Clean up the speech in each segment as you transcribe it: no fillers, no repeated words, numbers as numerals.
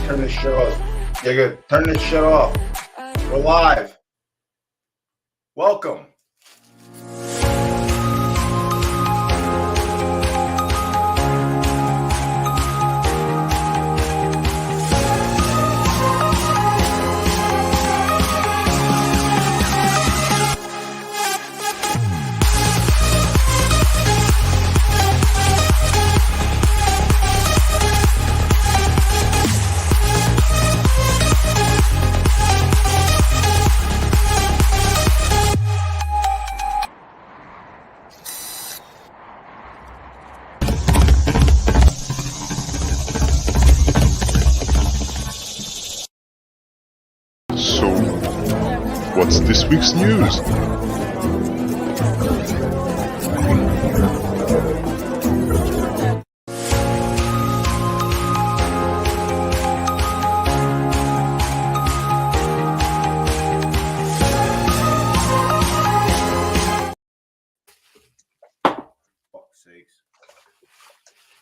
Turn this shit off. Yeah, good. Turn this shit off. We're live. Welcome. So, what's this week's news? Fuck's sakes.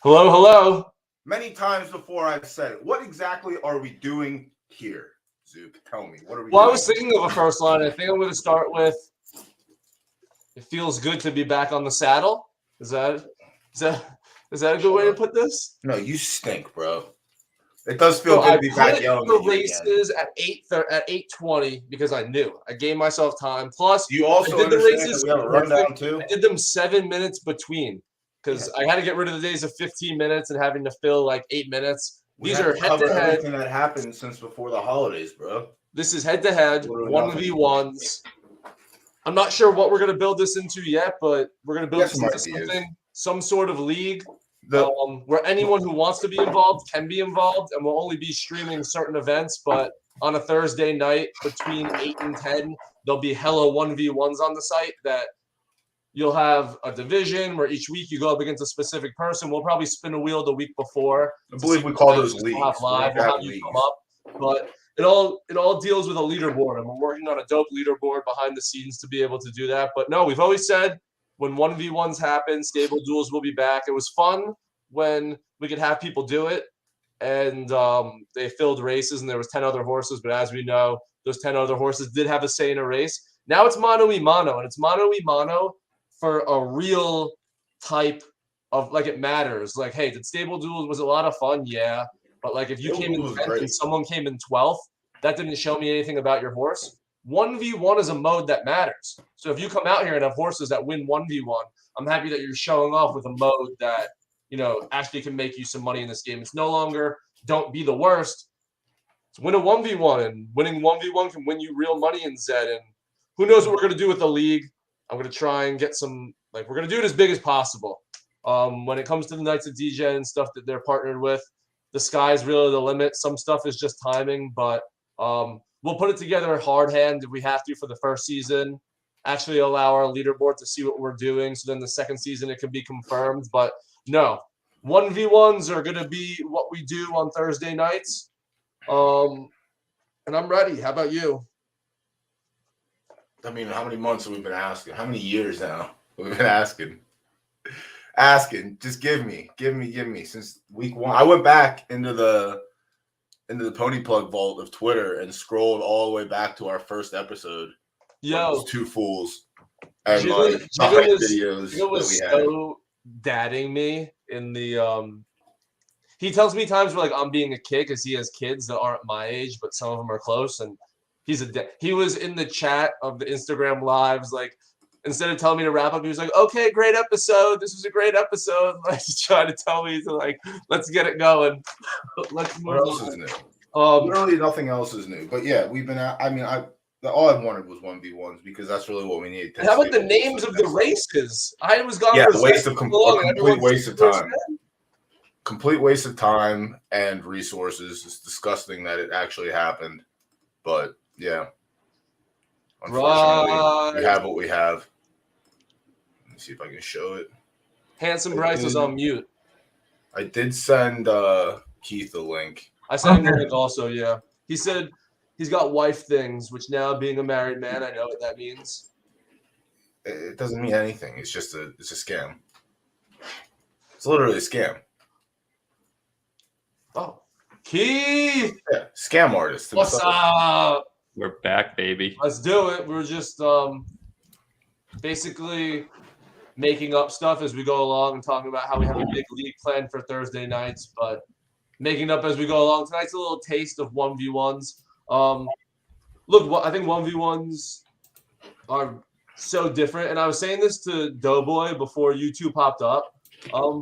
Hello, hello. Many times before I've said it. What exactly are we doing here, Zook? Tell me. What are we Well, doing? I was thinking of a first line. I think I'm going to start with, it feels good to be back on the saddle. Is that a good way to put this? No, you stink, bro. It does feel good to be back yelling the at you races again. at 8:20 because I knew. I gave myself time. Plus, You also I did the understand races that we have a rundown perfect. too? I did them 7 minutes between because I had to get rid of the days of 15 minutes and having to fill like 8 minutes. These are head-to-head. Everything that happened since before the holidays, bro. This is head-to-head, Literally 1v1s. I'm not sure what we're going to build this into yet, but we're going to build Yes, this my into ideas. something, some sort of league The where anyone who wants to be involved can be involved, and we'll only be streaming certain events. But on a Thursday night between 8 and 10, there'll be hella 1v1s on the site that you'll have a division where each week you go up against a specific person. We'll probably spin a wheel the week before. I believe we call those leagues. We'll have live. We'll have you come up. But it all deals with a leaderboard, and we're working on a dope leaderboard behind the scenes to be able to do that. But no, we've always said when 1v1s happen, Stable Duels will be back. It was fun when we could have people do it, and they filled races, and there was 10 other horses. But as we know, those 10 other horses did have a say in a race. Now it's mano-y-mano, and it's mano-y-mano for a real type of, like, it matters. Like, hey, did Stable Duels, was a lot of fun? Yeah. But, like, if you came in 10th and someone came in 12th, that didn't show me anything about your horse. 1v1 is a mode that matters. So if you come out here and have horses that win 1v1, I'm happy that you're showing off with a mode that, you know, actually can make you some money in this game. It's no longer don't be the worst. It's win a 1v1, and winning 1v1 can win you real money in Zed. And who knows what we're going to do with the league. I'm going to try and get some, like, we're going to do it as big as possible. When it comes to the Knights of DJ and stuff that they're partnered with, the sky's really the limit. Some stuff is just timing, but we'll put it together hard hand if we have to for the first season. Actually allow our leaderboard to see what we're doing, so then the second season it can be confirmed. But no, 1v1s are going to be what we do on Thursday nights. And I'm ready. How about you? I mean, how many months have we been asking? How many years now have we been asking? Just give me. Since week 1, I went back into the Pony Plug vault of Twitter and scrolled all the way back to our first episode. Yo, those two fools and Jigga videos was that we had. so dadding me in the he tells me times where, like, I'm being a kid because he has kids that aren't my age, but some of them are close, and he was in the chat of the Instagram lives, like, instead of telling me to wrap up, he was like, okay, great episode. This was a great episode. Like, he's trying to tell me to, like, let's get it going. Let's move What else on. is new? Literally nothing else is new. But yeah, we've been all I wanted was 1v1s because that's really what we need. How about the names of the races? I was gone for complete waste of time. Complete waste of time and resources. It's disgusting that it actually happened. But yeah. Unfortunately, we have what we have. Let me see if I can show it. Handsome Bryce is on mute. I did send Keith a link. I sent him a link also, yeah. He said he's got wife things, which now, being a married man, I know what that means. It doesn't mean anything. It's just it's a scam. It's literally a scam. Oh. Keith, Yeah, scam artist. what's himself. up? We're back, baby. Let's do it. We're just basically making up stuff as we go along and talking about how we have a big league plan for Thursday nights, but making up as we go along. Tonight's a little taste of 1v1s. Look, I think 1v1s are so different, and I was saying this to Doughboy before you two popped up,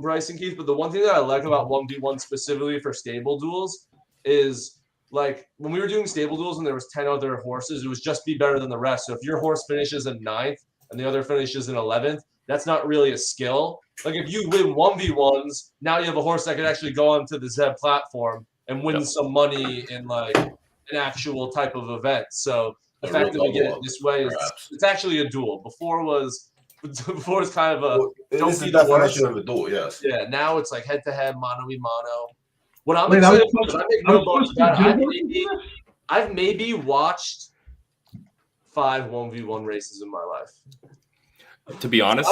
Bryce and Keith, but the one thing that I like about 1v1 specifically for stable duels is, like, when we were doing stable duels and there was 10 other horses, it was just be better than the rest. So if your horse finishes in 9th and the other finishes in 11th, that's not really a skill. Like, if you win 1v1s, now you have a horse that could actually go onto the Zed platform and win some money in, like, an actual type of event. So the fact that we get it this way is it's actually a duel. Before was kind of a this is the definition of a duel, yes. Yeah, now it's like head to head, mano y mano. What I'm excited for, I make no bones about it. I've maybe watched 5 1v1 races in my life. To be honest,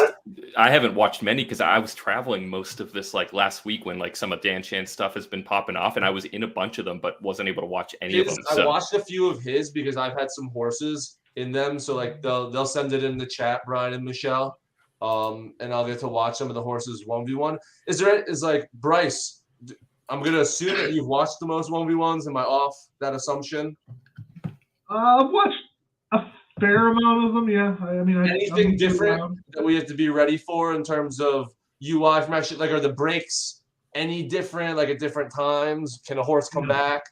I haven't watched many because I was traveling most of this, like, last week when, like, some of Dan Chan's stuff has been popping off, and I was in a bunch of them, but wasn't able to watch any of them. I watched a few of his because I've had some horses in them, so, like, they'll send it in the chat, Brian and Michelle, and I'll get to watch some of the horses 1v1. Is like, Bryce, I'm gonna assume that you've watched the most 1v1s. Am I off that assumption? I've watched a fair amount of them, yeah. I mean, anything different that we have to be ready for in terms of UI from actually, like, are the breaks any different, like, at different times? Can a horse come back?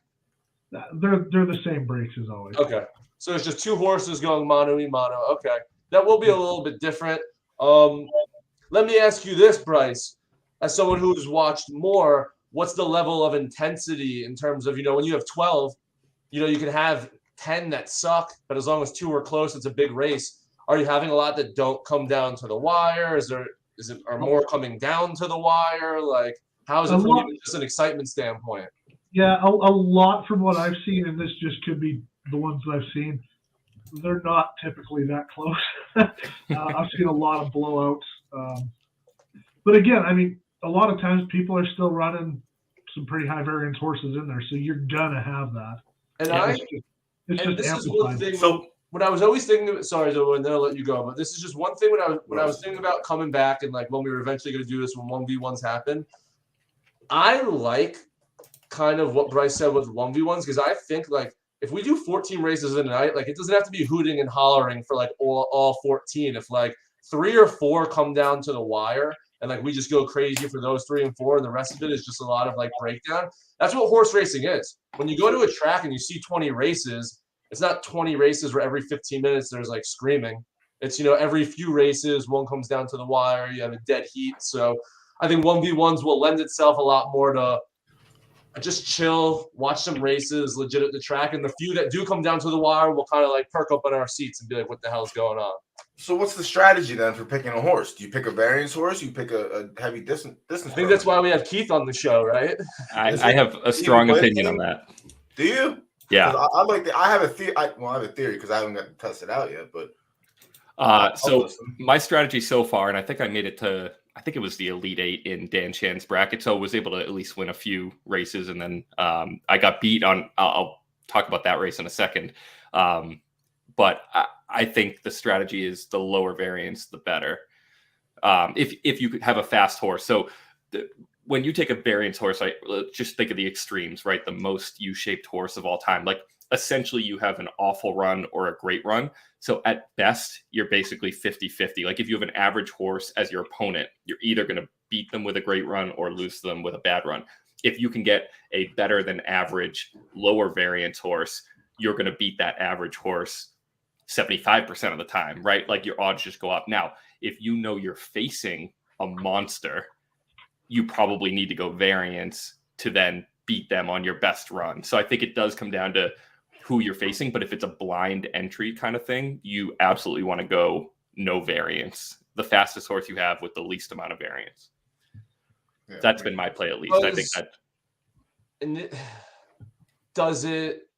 They're the same breaks as always. Okay, so it's just 2 horses going mano y mano. Okay, that will be a little bit different. Let me ask you this, Bryce, as someone who's watched more, what's the level of intensity in terms of, when you have 12, you can have 10 that suck, but as long as 2 are close, it's a big race. Are you having a lot that don't come down to the wire? Are more coming down to the wire? Like, how is it from even just an excitement standpoint? Yeah, a lot from what I've seen, and this just could be the ones that I've seen. They're not typically that close. I've seen a lot of blowouts. But again, I mean, a lot of times people are still running some pretty high variance horses in there, so you're gonna have that. And it's this just is one thing. So when I was always thinking, sorry, and then I'll let you go, but this is just one thing when I was thinking about coming back and, like, when we were eventually going to do this when 1v1s happen. I like kind of what Bryce said with 1v1s because I think, like, if we do 14 races in a night, like, it doesn't have to be hooting and hollering for, like, all 14. If, like, 3 or 4 come down to the wire and, like, we just go crazy for those 3 and 4 and the rest of it is just a lot of, like, breakdown. That's what horse racing is. When you go to a track and you see 20 races, it's not 20 races where every 15 minutes there's, like, screaming. It's, every few races, one comes down to the wire, you have a dead heat. So I think 1v1s will lend itself a lot more to just chill, watch some races legit at the track. And the few that do come down to the wire will kind of, like, perk up on our seats and be like, what the hell's going on? So what's the strategy then for picking a horse? Do you pick a variance horse? You pick a heavy distance? I think that's why we have Keith on the show, right? I have a strong opinion on that. Do you? Yeah. I have a theory. I have a theory because I haven't got to test it out yet. But so my strategy so far, and I think I made it to, I think it was the Elite 8 in Dan Chan's bracket, so I was able to at least win a few races, and then I got beat on. I'll talk about that race in a second. But I think the strategy is the lower variance, the better. If you have a fast horse, so when you take a variance horse, just think of the extremes, right? The most U-shaped horse of all time. Like, essentially, you have an awful run or a great run. So at best, you're basically 50-50. Like, if you have an average horse as your opponent, you're either going to beat them with a great run or lose them with a bad run. If you can get a better than average, lower variance horse, you're going to beat that average horse 75% of the time, right? Like, your odds just go up. Now, if you know you're facing a monster, you probably need to go variance to then beat them on your best run. So I think it does come down to who you're facing, but if it's a blind entry kind of thing, you absolutely want to go no variance. The fastest horse you have with the least amount of variance. Yeah, that's been my play, at least. I think that. And does it?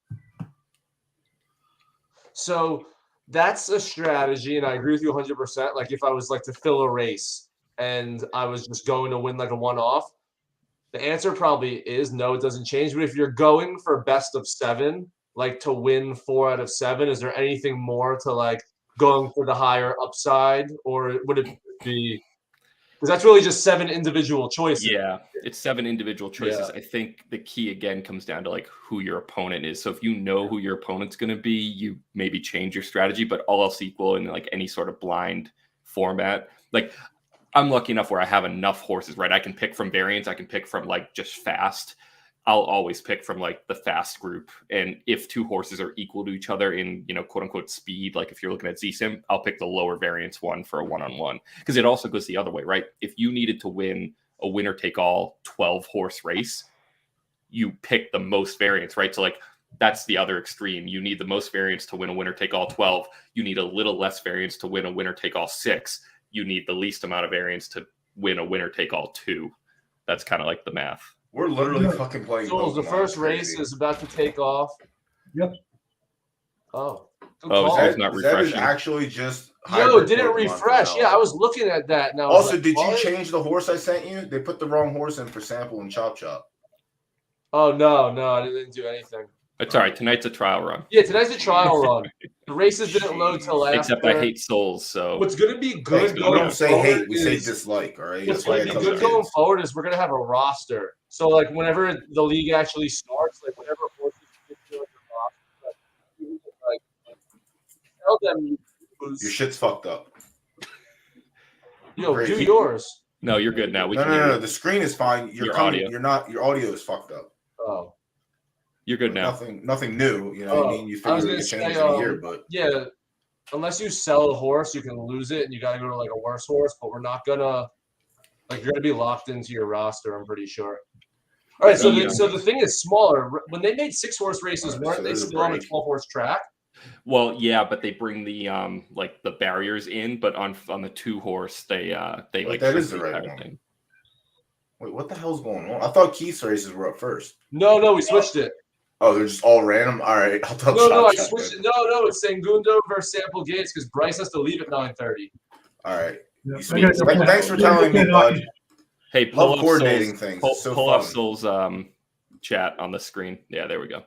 So that's a strategy, and I agree with you 100%. Like, if I was, like, to fill a race and I was just going to win, like, a one-off, The answer probably is no, it doesn't change. But if you're going for best of 7, like to win 4 out of 7, is there anything more to like going for the higher upside, or would it be? Because that's really just 7 individual choices. Yeah, it's 7 individual choices. I think the key again comes down to like who your opponent is. So if you know who your opponent's going to be, you maybe change your strategy. But all else equal in like any sort of blind format, like I'm lucky enough where I have enough horses, right? I can pick from variants. I can pick from like just fast. I'll always pick from like the fast group. And if 2 horses are equal to each other in, quote unquote speed, like if you're looking at ZSIM, I'll pick the lower variance one for a 1-on-1, because it also goes the other way, right? If you needed to win a winner take all 12 horse race, you pick the most variance, right? So like that's the other extreme. You need the most variance to win a winner take all 12. You need a little less variance to win a winner take all 6. You need the least amount of variance to win a winner take all 2. That's kind of like the math. We're literally fucking playing. So the first race is about to take off. Yep. Oh. It's not refreshing. That is actually just. Yo, did it refresh? Yeah, I was looking at that now. Also, did you change the horse I sent you? They put the wrong horse in for sample and chop chop. Oh no, I didn't do anything. It's all right. Tonight's a trial run. Yeah, tonight's a trial run. The races didn't load till after. Except I hate souls, so. What's going to be good we don't say hate, we say dislike, all right? What's going to be good going forward is we're going to have a roster. So, like, whenever the league actually starts, like, whenever horses get to your roster, like, tell them your shit's fucked up. Yo, great. Do yours. No, you're good now. No. The screen is fine. Your audio. Your audio is fucked up. Oh. You're good now. Nothing new. You know what I mean? You figure it changes in a year, but yeah, unless you sell a horse, you can lose it, and you got to go to like a worse horse. But we're not gonna you're gonna be locked into your roster. I'm pretty sure. All right, so the thing is smaller. When they made 6 horse races, weren't they still on a 12 horse track? Well, yeah, but they bring the like the barriers in, but on the 2 horse they like that is the right one. Thing. Wait, what the hell's going on? I thought Keith's races were up first. No, we switched it. Oh, they're just all random. All right, I'll tell. No, I switched it. No, it's Sangundo versus Sample Gates because Bryce has to leave at 9:30. All right. Yeah. Thanks for telling me, bud. Hey, pull up coordinating Soul's, things. Pull up Soul's chat on the screen. Yeah, there we go.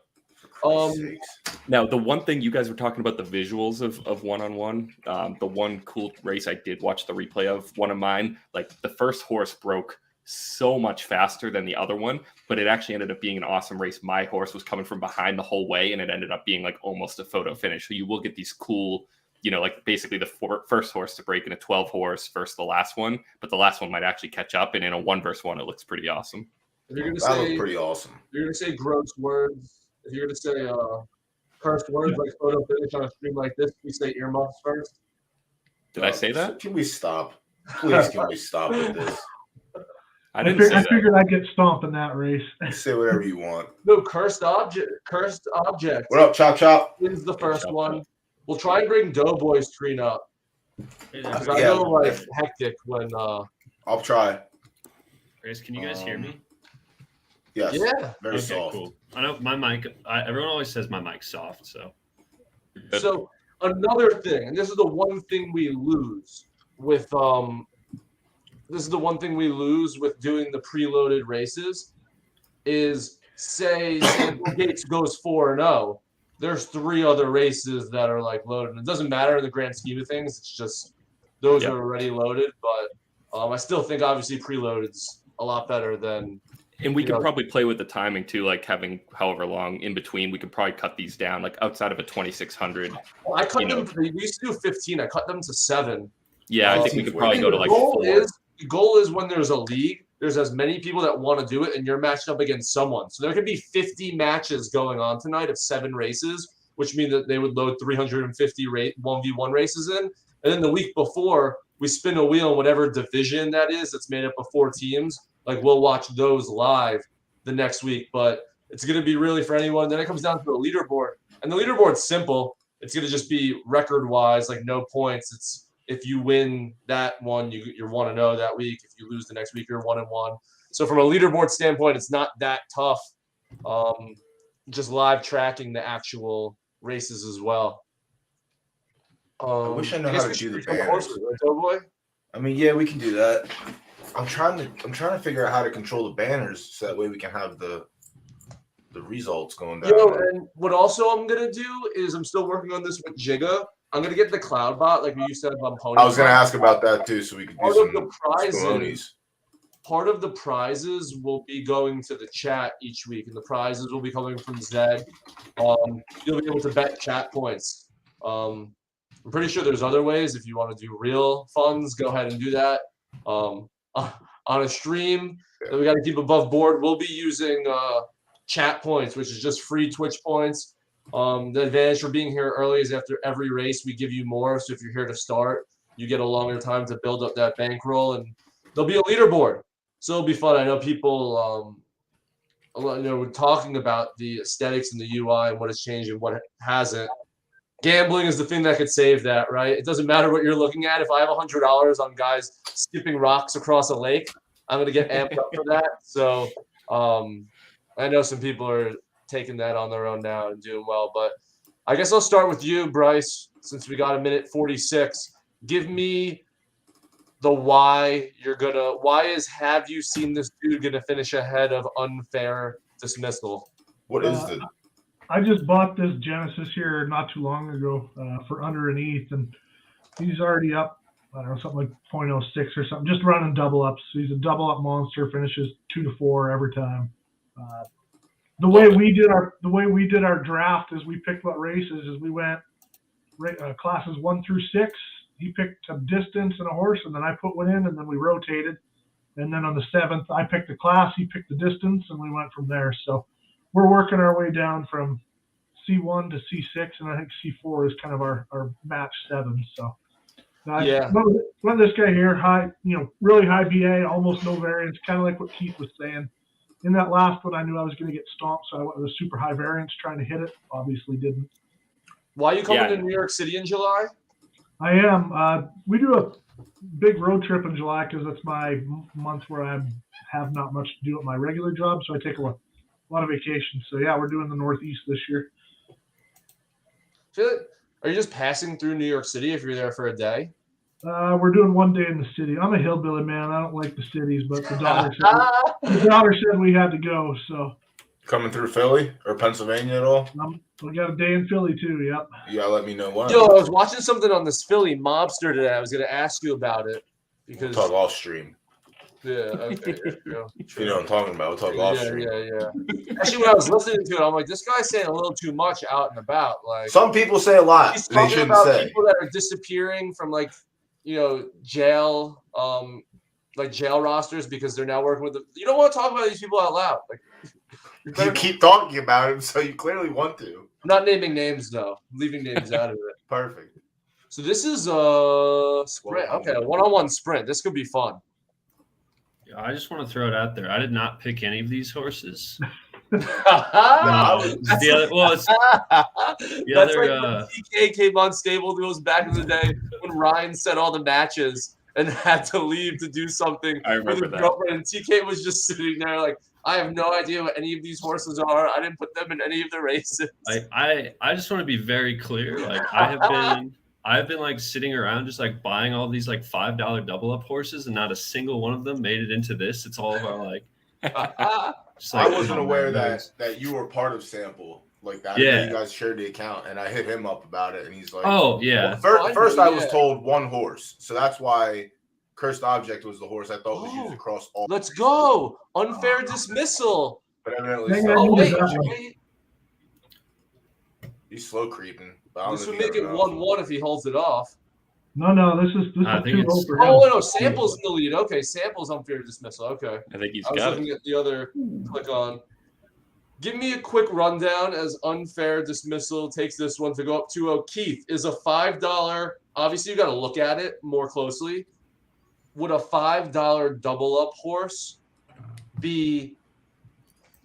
Now, the one thing you guys were talking about, the visuals of 1-on-1, the one cool race I did watch the replay of, one of mine, like the first horse broke so much faster than the other one, but it actually ended up being an awesome race. My horse was coming from behind the whole way, and it ended up being like almost a photo finish. So you will get these cool, like basically the first horse to break in a 12 horse versus the last one, but the last one might actually catch up, and in a 1-versus-1, it looks pretty awesome. That looks pretty awesome. You're gonna say gross words. If you're gonna say cursed words like photo finish on a stream like this, we say earmuffs first. Did I say that? Can we stop? Please, can we stop with this? I figured I'd get stomped in that race. Say whatever you want. No, cursed object. What up, Chop Chop? Wins the first one. We'll try and bring Doughboy's screen up. Because I Yeah. go like hectic when. I'll try. Chris, can you guys hear me? Yes. Yeah. Very soft. Cool. I know my mic. Everyone always says my mic's soft, so. So another thing, and this is the one thing we lose with This is the one thing we lose with doing the preloaded races is say Sample Gates goes 4-0. There's 3 other races that are like loaded. It doesn't matter in the grand scheme of things. It's just those are already loaded. But I still think obviously preloaded's a lot better than. And we could probably play with the timing too, like having however long in between. We could probably cut these down, like outside of a 2600. Well, I cut them. We used to do 15. I cut them to 7. Yeah, I think we could probably go to like 4. The goal is when there's a league, there's as many people that want to do it, and you're matched up against someone. So there could be 50 matches going on tonight of 7 races, which means that they would load 350 1v1 races in. And then the week before, we spin a wheel in whatever division that is that's made up of 4 teams. Like, we'll watch those live the next week. But it's going to be really for anyone. Then it comes down to a leaderboard. And the leaderboard's simple. It's going to just be record-wise, like no points. It's if you win that one, you're 1-0 that week. If you lose the next week, you're 1-1. So from a leaderboard standpoint, it's not that tough. Just live tracking the actual races as well. I wish I knew how to do the banners. Doughboy? I mean, yeah, we can do that. I'm trying to figure out how to control the banners so that way we can have the results going down. Yo, and what also I'm gonna do is I'm still working on this with Jigga. I'm gonna get the cloud bot like we used to have on Pony. I was gonna ask about that too, so we could do some prizes. Part of the prizes will be going to the chat each week, and the prizes will be coming from Zed. You'll be able to bet chat points. I'm pretty sure there's other ways. If you want to do real funds, go ahead and do that. On a stream that we got to keep above board, we'll be using chat points, which is just free Twitch points. The advantage for being here early is after every race, we give you more. So if you're here to start, you get a longer time to build up that bankroll, and there'll be a leaderboard. So it'll be fun. I know people, we're talking about the aesthetics and the UI and what has changed and what hasn't. Gambling is the thing that could save that, right? It doesn't matter what you're looking at. If I have $100 on guys skipping rocks across a lake, I'm going to get amped up for that. So I know some people are taking that on their own now and doing well. But I guess I'll start with you, Bryce, since we got a minute 46. Give me the why have you seen this dude going to finish ahead of unfair dismissal? What is I just bought this Genesis here not too long ago for under an ETH, and he's already up, I don't know, something like 0.06 or something, just running double ups. He's a double up monster, finishes 2 to 4 every time. The way we did our draft is we picked what races is we went classes 1 through 6. He picked a distance and a horse, and then I put one in, and then we rotated. And then on the 7th, I picked a class, he picked the distance, and we went from there. So we're working our way down from C1 to C6, and I think C4 is kind of our match 7. So went this guy here, high, really high BA, almost no variance, kind of like what Keith was saying. In that last one, I knew I was going to get stomped, so I went with a super high variance trying to hit it. Obviously didn't. Why are you coming to New York City in July? I am. We do a big road trip in July because that's my month where I have not much to do at my regular job, so I take a lot of vacation. So, yeah, we're doing the Northeast this year. Are you just passing through New York City if you're there for a day? We're doing one day in the city. I'm a hillbilly, man. I don't like the cities, but the daughter said we had to go. So coming through Philly or Pennsylvania at all? We got a day in Philly too. Yep. You gotta let me know when. Yo, I was watching something on this Philly mobster today. I was going to ask you about it because we'll talk off stream. Yeah. Okay. You know what I'm talking about. We'll talk off stream. Yeah. Actually, when I was listening to it, I'm like, this guy's saying a little too much out and about. Like some people say a lot. He's they talking shouldn't about say. people that are disappearing from jail, jail rosters because they're now working with you don't want to talk about these people out loud. Like you keep talking about them, so you clearly want to. I'm not naming names though. I'm leaving names out of it. Perfect. So this is a sprint. Okay, a one-on-one sprint. This could be fun. Yeah, I just want to throw it out there. I did not pick any of these horses. TK came on Stable Duels back in the day when Ryan set all the matches and had to leave to do something with his girlfriend, and TK was just sitting there like, I have no idea what any of these horses are. I didn't put them in any of the races. I just want to be very clear. Like I've been like sitting around just like buying all these like $5 double up horses, and not a single one of them made it into this. It's all about like. I wasn't aware that you were part of Sample like that. Yeah, you guys shared the account, and I hit him up about it, and he's like, "Oh yeah." Well, first, I was told one horse, so that's why Cursed Object was the horse I thought was used across all. Let's go unfair dismissal. But evidently, wait. He's slow creeping. This would make it 1-1 if he holds it off. No, this is 2-0 for him. Oh no, Sample's in the lead. Okay, Sample's unfair dismissal. Okay, I think he's got it. I was looking at the other click on. Give me a quick rundown as unfair dismissal takes this one to go up 2-0. Keith, is a $5. Obviously, you got to look at it more closely. Would a $5 double up horse be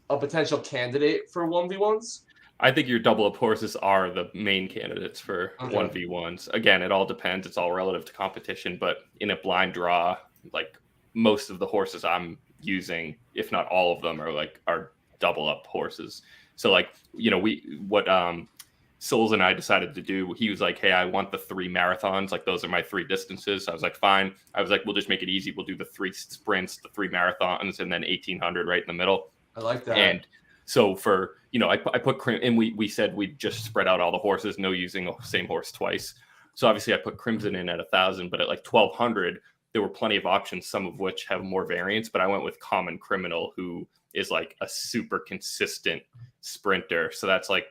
a potential candidate for 1v1s? I think your double up horses are the main candidates for 1v1s. Again, it all depends. It's all relative to competition, but in a blind draw, like most of the horses I'm using, if not all of them, are double up horses. So Souls and I decided to do, he was like, hey, I want the 3 marathons. Like, those are my 3 distances. So I was like, fine. I was like, we'll just make it easy. We'll do the 3 sprints, the 3 marathons, and then 1800 right in the middle. I like that. And so for, I put, and we said we'd just spread out all the horses, no using the same horse twice. So obviously I put Crimson in at 1,000, but at like 1,200, there were plenty of options, some of which have more variance. But I went with Common Criminal, who is like a super consistent sprinter. So that's like,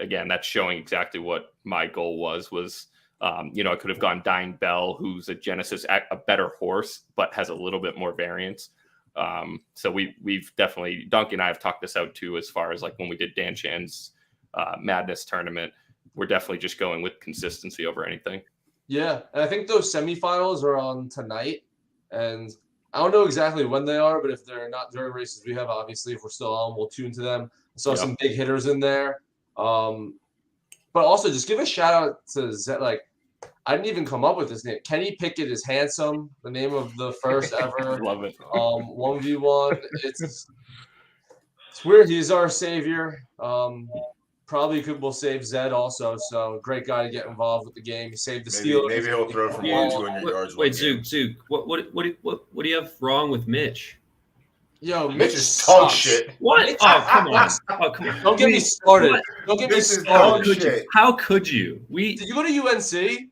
again, that's showing exactly what my goal was, I could have gone Dying Bell, who's a Genesis, a better horse, but has a little bit more variance. So we've definitely, Duncan and I have talked this out too, as far as like when we did Dan Chan's Madness tournament, we're definitely just going with consistency over anything. Yeah. And I think those semifinals are on tonight, and I don't know exactly when they are, but if they're not during races we have, obviously, if we're still on, we'll tune to them. I saw some big hitters in there. But also just give a shout out to Zed. Like, I didn't even come up with his name. Kenny Pickett is handsome. The name of the first ever Love it. 1v1. It's weird. He's our savior. Probably will save Zed also. So great guy to get involved with the game. He saved the Steelers. Maybe he'll throw from 200 yards. Wait, Zook. What do you have wrong with Mitch? Yo, Mitch is dog shit. What? Oh, come on. Don't get me started. What? Don't get me Mitch is started. dog shit. How could you? Did you go to UNC?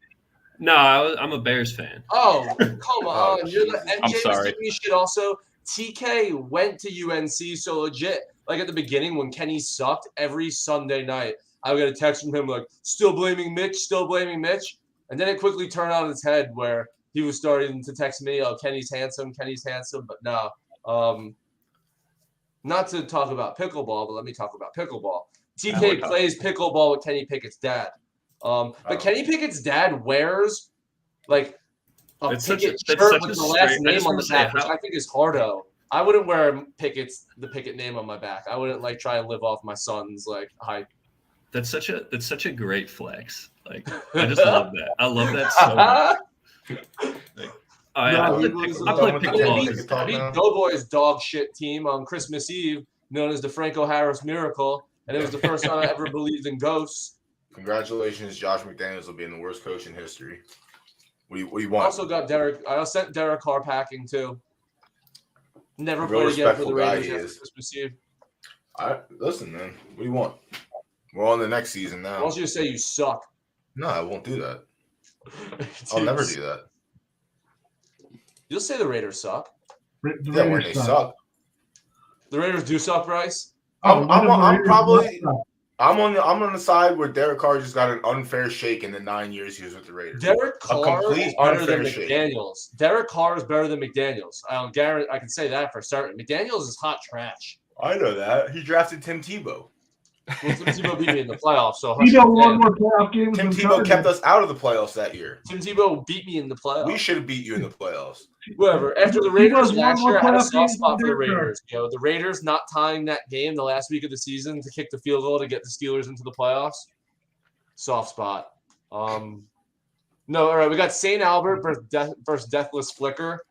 No, I'm a Bears fan. Oh, come on. You're the MJ I'm was sorry. giving me shit also. TK went to UNC, so legit. Like at the beginning when Kenny sucked, every Sunday night, I would get a text from him like, still blaming Mitch. And then it quickly turned on its head where he was starting to text me, oh, Kenny's handsome. But no. Not to talk about pickleball, but let me talk about pickleball. TK plays pickleball with Kenny Pickett's dad. But Kenny Pickett's dad wears like a Pickett shirt with the last name on the back, which I think is hardo. I wouldn't wear the Pickett name on my back. I wouldn't like try and live off my son's like hype. That's such a great flex. Like, I just love that. I love that so much. Like, I play pickleball. I beat Doughboy's dog shit team on Christmas Eve, known as the Franco Harris Miracle, and it was the first time I ever believed in ghosts. Congratulations, Josh McDaniels will be in the worst coach in history. What do you I want? also got Derek. I sent Derek Carr packing too. Never played again for the Raiders after Christmas Eve. Listen, man. What do you want? We're on the next season now. I want you to say you suck. No, I won't do that. I'll never do that. You'll say the Raiders suck. Yeah, when they suck. The Raiders do suck, Bryce. I'm on the side where Derek Carr just got an unfair shake in the 9 years he was with the Raiders. Derek Carr is better than McDaniels. Derek Carr is better than McDaniels. I can say that for certain. McDaniels is hot trash. I know that. He drafted Tim Tebow. Well, Tim Tebow beat me in the playoffs. So He got one more playoff game. Tim Tebow kept us out of the playoffs that year. Tim Tebow beat me in the playoffs. We should have beat you in the playoffs. Whatever. After the Raiders last year, I had a soft spot for the Raiders. The Raiders not tying that game the last week of the season to kick the field goal to get the Steelers into the playoffs. Soft spot. No, all right. We got St. Albert versus Deathless Flicker.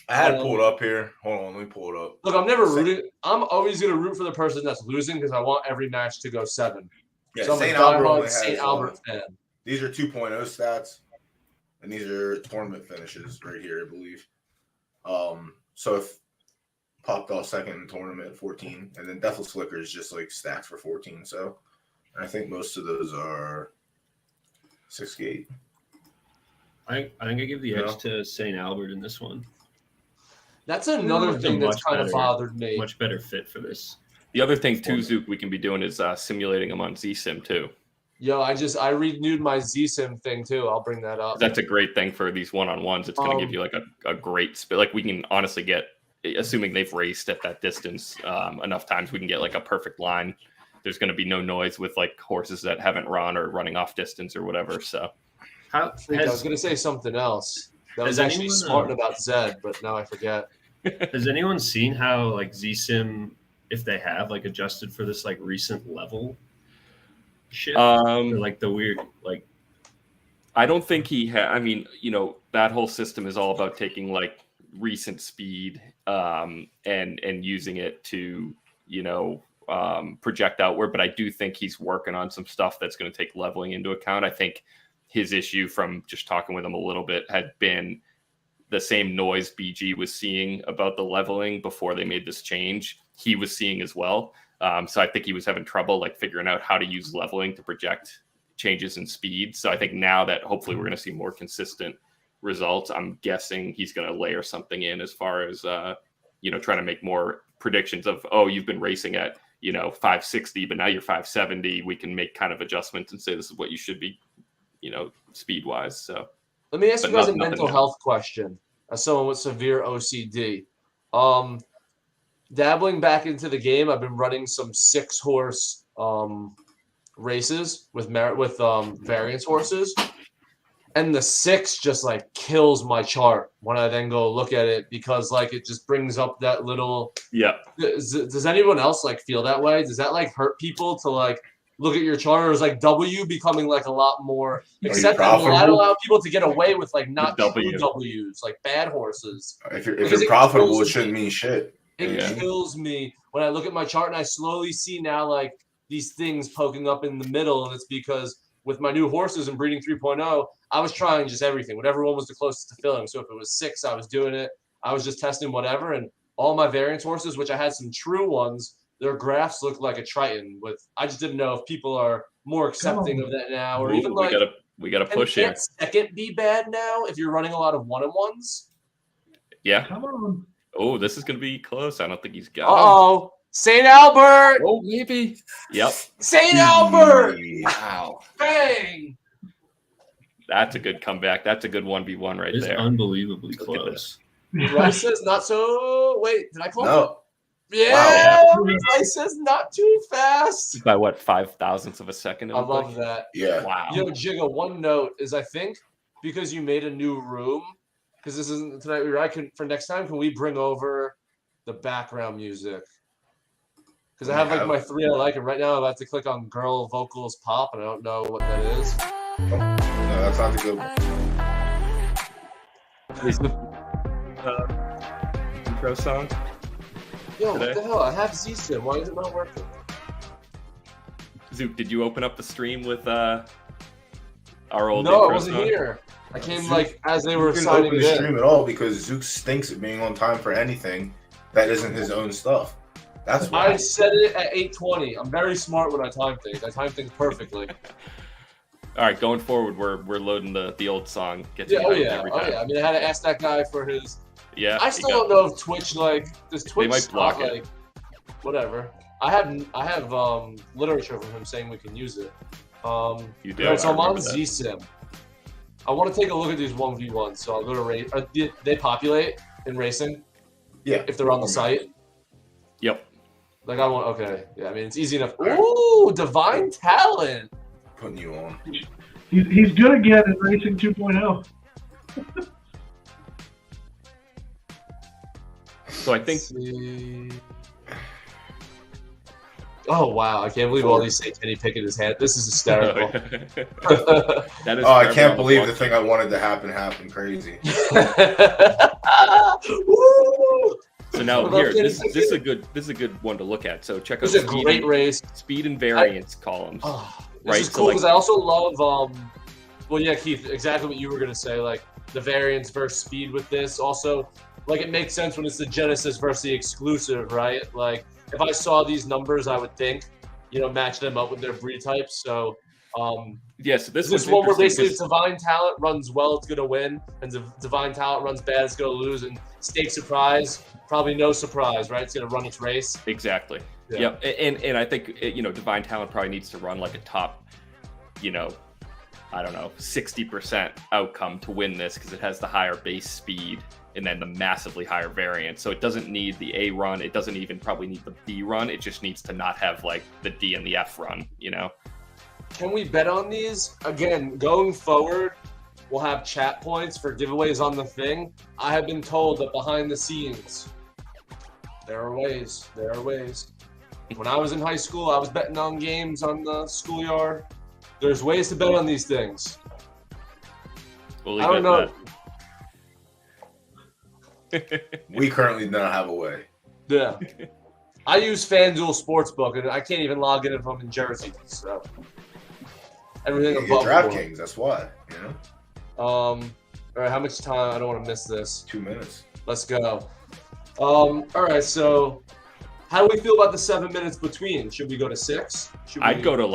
I had it pulled up here. Hold on, let me pull it up. Look, I'm never rooting. I'm always going to root for the person that's losing because I want every match to go 7. Yeah, so St. Albert St. Albert fan. These are 2.0 stats, and these are tournament finishes right here, I believe. So if popped off second in the tournament, 14, and then Deathless Flicker is just like stats for 14. So I think most of those are 6-8. I think I give the edge to St. Albert in this one. That's another thing that's kind of bothered me. Much better fit for this. The other thing too, Zook, we can be doing is simulating them on ZSim too. Yo, I renewed my ZSim thing too. I'll bring that up. That's a great thing for these one-on-ones. It's going to give you like a great spit. Like we can honestly get, assuming they've raced at that distance enough times, we can get like a perfect line. There's going to be no noise with like horses that haven't run or running off distance or whatever. So I was going to say something else. That was actually smart about Zed, but now I forget. Has anyone seen how like ZSim, if they have like adjusted for this like recent level shit? Or, like the weird like. I don't think he had. I mean, that whole system is all about taking like recent speed and using it to project outward, but I do think he's working on some stuff that's going to take leveling into account. I think his issue from just talking with him a little bit had been the same noise BG was seeing about the leveling before they made this change. He was seeing as well. So I think he was having trouble like figuring out how to use leveling to project changes in speed. So I think now that hopefully we're going to see more consistent results, I'm guessing he's going to layer something in as far as, trying to make more predictions of, oh, you've been racing at, 560, but now you're 570. We can make kind of adjustments and say, this is what you should be, speed wise. So let me ask you guys a mental health question as someone with severe OCD. Dabbling back into the game, I've been running some 6-horse races with variance horses, and the 6 just like kills my chart when I then go look at it, because like it just brings up that little. Yeah. Does anyone else like feel that way? Does that like hurt people to like look at your chart, or is like W becoming like a lot more acceptable? I allow people to get away with like not true W's, like bad horses. If you're profitable, it shouldn't mean shit. It kills me when I look at my chart and I slowly see now like these things poking up in the middle, and it's because with my new horses and breeding 3.0, I was trying just everything. Whatever one was the closest to filling. So if it was 6, I was doing it. I was just testing whatever, and all my variance horses, which I had some true ones, their graphs looked like a Triton. I just didn't know if people are more accepting of that now, or even like we gotta push here. Can't second be bad now if you're running a lot of 1-on-1s? Yeah. Come on. Oh, this is going to be close. I don't think he's got Uh-oh. St. Albert! Oh, maybe. Yep. St. Albert! Wow. Bang! That's a good comeback. That's a good 1v1 right It's there. unbelievably close. Rice says not so. Wait, did I call No. Yeah, Rice says not too fast. By what, 5,000ths of a second? I love that. Yeah. Wow. Yo, Jigga, one note is I think because you made a new room, because this isn't tonight, for next time, can we bring over the background music? Because I have like my 3 I like, and right now I have to click on girl vocals pop, and I don't know what that is. No, that's not the good one. Is the intro song? Yo, today? what the hell? I have Z-Sim. Why is it not working? Zook, did you open up the stream with our old No, intro I wasn't song? here. I came Zook, like as they were You didn't signing open it the in. stream at all because Zook stinks at being on time for anything that isn't his own stuff. That's why. I said it at 8:20. I'm very smart when I time things. I time things perfectly. All right, going forward, we're loading the old song. Gets Yeah, me oh hyped yeah, every oh time. yeah. I mean, I had to ask that guy for his. Yeah. I still don't know if Twitch does Twitch might block stop, it. like whatever. I have literature from him saying we can use it. You do. Yeah, so I I'm on remember that. Z-Sim. I want to take a look at these 1v1s, so I'll go to race. They populate in racing Yeah. if they're on the site. Yep. Like I want. Okay, yeah. I mean, it's easy enough. Ooh, divine talent. Putting you on. He's good again in Racing 2.0. So I think Let's see. Oh wow! I can't believe all these say Kenny Pickett his hand. This is hysterical. that is. Oh, I forever can't on the believe block. the thing I wanted to happen happened. Crazy. Woo! So now I love here, Kenny this Pickett. is a good one to look at. So check out This is a great race. speed and variance columns. Oh, this Right, is so, cool like- because I also love. Well, yeah, Keith, exactly what you were gonna say. Like the variance versus speed with this. Also, like it makes sense when it's the Genesis versus the exclusive, right? Like if I saw these numbers, I would think, match them up with their breed types. So. Yeah, so this This one's one where interesting basically if Divine Talent runs well, it's going to win, and Divine Talent runs bad, it's going to lose. And Stake Surprise, probably no surprise, right? It's going to run its race. Exactly. Yeah. Yep. And I think Divine Talent probably needs to run like a top, I don't know, 60% outcome to win this because it has the higher base speed and then the massively higher variance. So it doesn't need the A run. It doesn't even probably need the B run. It just needs to not have like the D and the F run. Can we bet on these? Again, going forward, we'll have chat points for giveaways on the thing. I have been told that behind the scenes, there are ways. There are ways. When I was in high school, I was betting on games on the schoolyard. There's ways to bet on these things. We'll leave I don't know. it at We currently do not have a way. Yeah. I use FanDuel Sportsbook, and I can't even log in if I'm in Jersey. So everything You above get board. DraftKings, that's why. You know, All right, how much time? I don't want to miss this. 2 minutes. Let's go. All right, so how do we feel about the 7 minutes between? Should we go to 6? I'd go to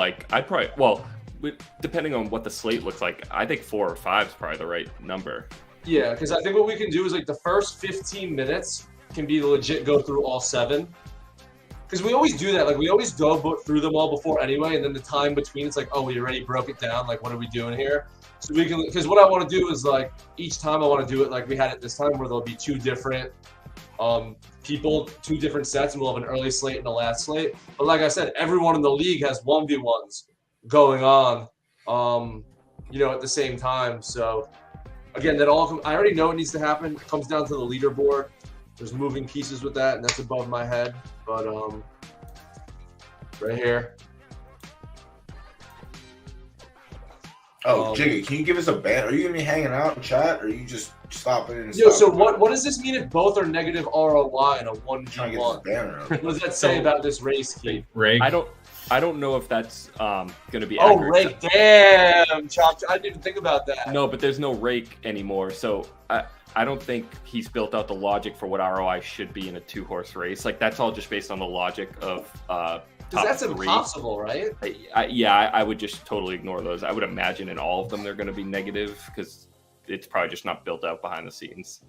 depending on what the slate looks like, I think 4 or 5 is probably the right number. Yeah, because I think what we can do is like the first 15 minutes can be legit go through all 7. Because we always do that. Like we always go through them all before anyway, and then the time between it's like, oh, we already broke it down. Like, what are we doing here? So we can, because what I want to do is like each time I want to do it like we had it this time, where there'll be 2 different people, 2 different sets, and we'll have an early slate and a last slate. But like I said, everyone in the league has 1v1s going on, at the same time. So again, I already know it needs to happen. It comes down to the leaderboard. There's moving pieces with that, and that's above my head. But right here. Oh, Jiggy, can you give us a ban? Are you gonna be hanging out in chat, or are you just stopping in? And Yo, so stopping? what does this mean if both are negative ROI in a I'm trying to get 1v1? this banner up. What does that say about this race, Keith? Ray, I don't know if that's going to be Oh, accurate. rake! Damn, Chop! I didn't even think about that. No, but there's no rake anymore, so I don't think he's built out the logic for what ROI should be in a 2-horse race. Like that's all just based on the logic of because top that's 3. impossible, right? I would just totally ignore those. I would imagine in all of them they're going to be negative because it's probably just not built out behind the scenes.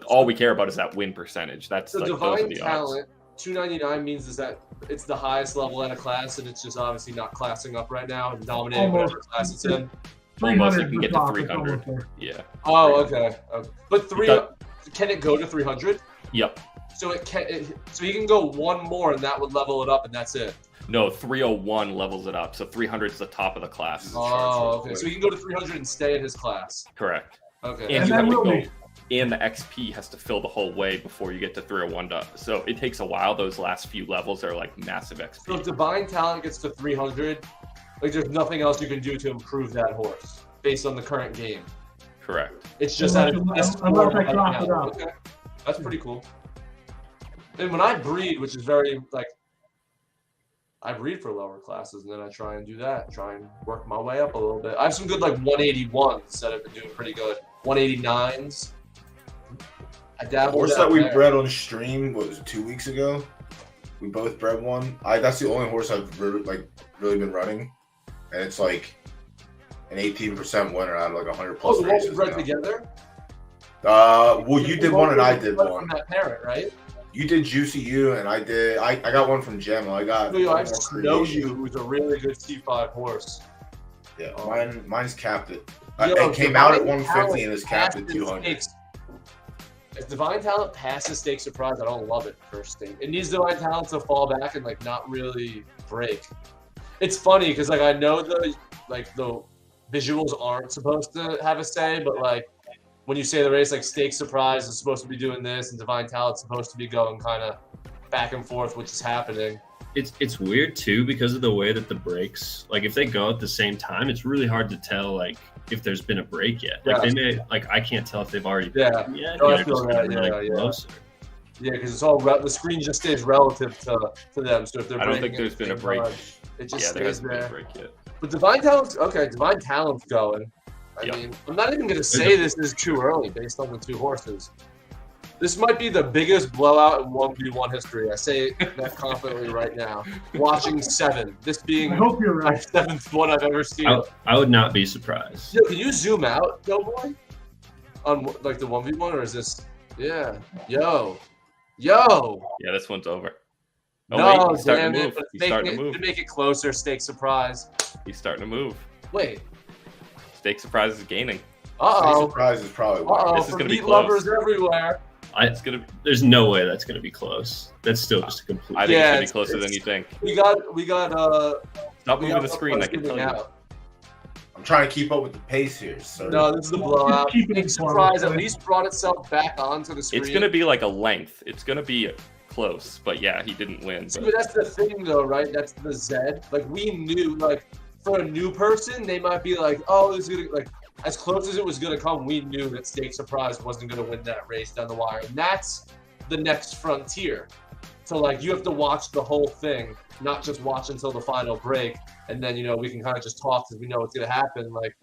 All we care about is that win percentage. That's So like those divine are the odds. talent, 299 means is that it's the highest level in a class, and it's just obviously not classing up right now and dominating Almost. whatever class it's in. Almost 300 it can get to top, it's 300. almost there. Yeah. Oh, okay. But That- can it go to 300? Yep. So so you can go one more, and that would level it up, and that's it. No, 301 levels it up. So 300 is the top of the class. Oh, okay. So he can go to 300 and stay in his class. Correct. Okay. And And you then have to will go. we- And the XP has to fill the whole way before you get to 301. So it takes a while. Those last few levels are like massive So XP. if divine talent gets to 300, like there's nothing else you can do to improve that horse based on the current game. Correct. It's just Unless- that it's best unless form I right class it now. up. Okay. That's pretty cool. And when I breed, which is very I breed for lower classes, and then I try and do that, try and work my way up a little bit. I have some good 181s that have been doing pretty good. 189s. I The dabbled horse down that we there. bred on stream, what was it, 2 weeks ago? We both bred one. That's the only horse I've really been running, and it's like an 18% winner out of 100 plus Oh, the one we races. bred now. together? Well, you did one and I did From one. that parent, right? You did Juicy U, and I did. I got one from Gemma. I got. I one have more Snow creation. You, who's a really good T5 horse. Yeah, mine's capped at. Yo, it came out at Divine 150 and is capped at passes 200. stakes. If Divine Talent passes Stake Surprise, I don't love it first state. It needs Divine Talent to fall back and not really break. It's funny because I know the visuals aren't supposed to have a say, but when you say the race, Stake Surprise is supposed to be doing this and Divine Talent's supposed to be going kind of back and forth, which is happening. it's weird too because of the way that the breaks, if they go at the same time, it's really hard to tell if there's been a break yet. They may I can't tell if they've already Yeah. yet. No, I They're feel just that. kinda, Yeah. closer. Yeah, because it's all the screen just stays relative to them. So if they're I don't breaking think there's at the been a same break. time, it just Yeah, there stays hasn't been there. a break yet. But Divine Talent's okay. Divine Talent's going. I Yep. mean, I'm not even going to say this is too early based on the 2 horses. This might be the biggest blowout in 1v1 history. I say that confidently right now. Watching 7. This being I hope you're my right. 7th one I've ever seen. I would not be surprised. Yo, can you zoom out, Doughboy? On the 1v1, or is this? Yeah. Yo. Yeah, this one's over. Oh, No, wait, he's starting damn to it. move. But He's starting to move. to make it closer, Stake Surprise. He's starting to move. Wait. Stake Surprise is gaining. Uh-oh. Surprise is probably. Uh-oh. This is For gonna be meat close. lovers everywhere. It's gonna. There's no way that's going to be close. That's still just a complete. I think Yeah, it's gonna be closer than you think. We got Stop we moving got the screen. I can tell you. out. I'm trying to keep up with the pace here, sir. No, this is the blowout. Keep it Big in surprise. front. At least brought itself back onto the screen. It's gonna be like a length. It's gonna be close, but yeah, he didn't win. See, But but that's the thing, though, right? That's the Zed. We knew, for a new person, they might be oh, this is gonna as close as it was gonna come. We knew that Stake Surprise wasn't gonna win that race down the wire, and that's the next frontier. So like you have to watch the whole thing, not just watch until the final break, and then we can kind of just talk because we know what's gonna happen. Like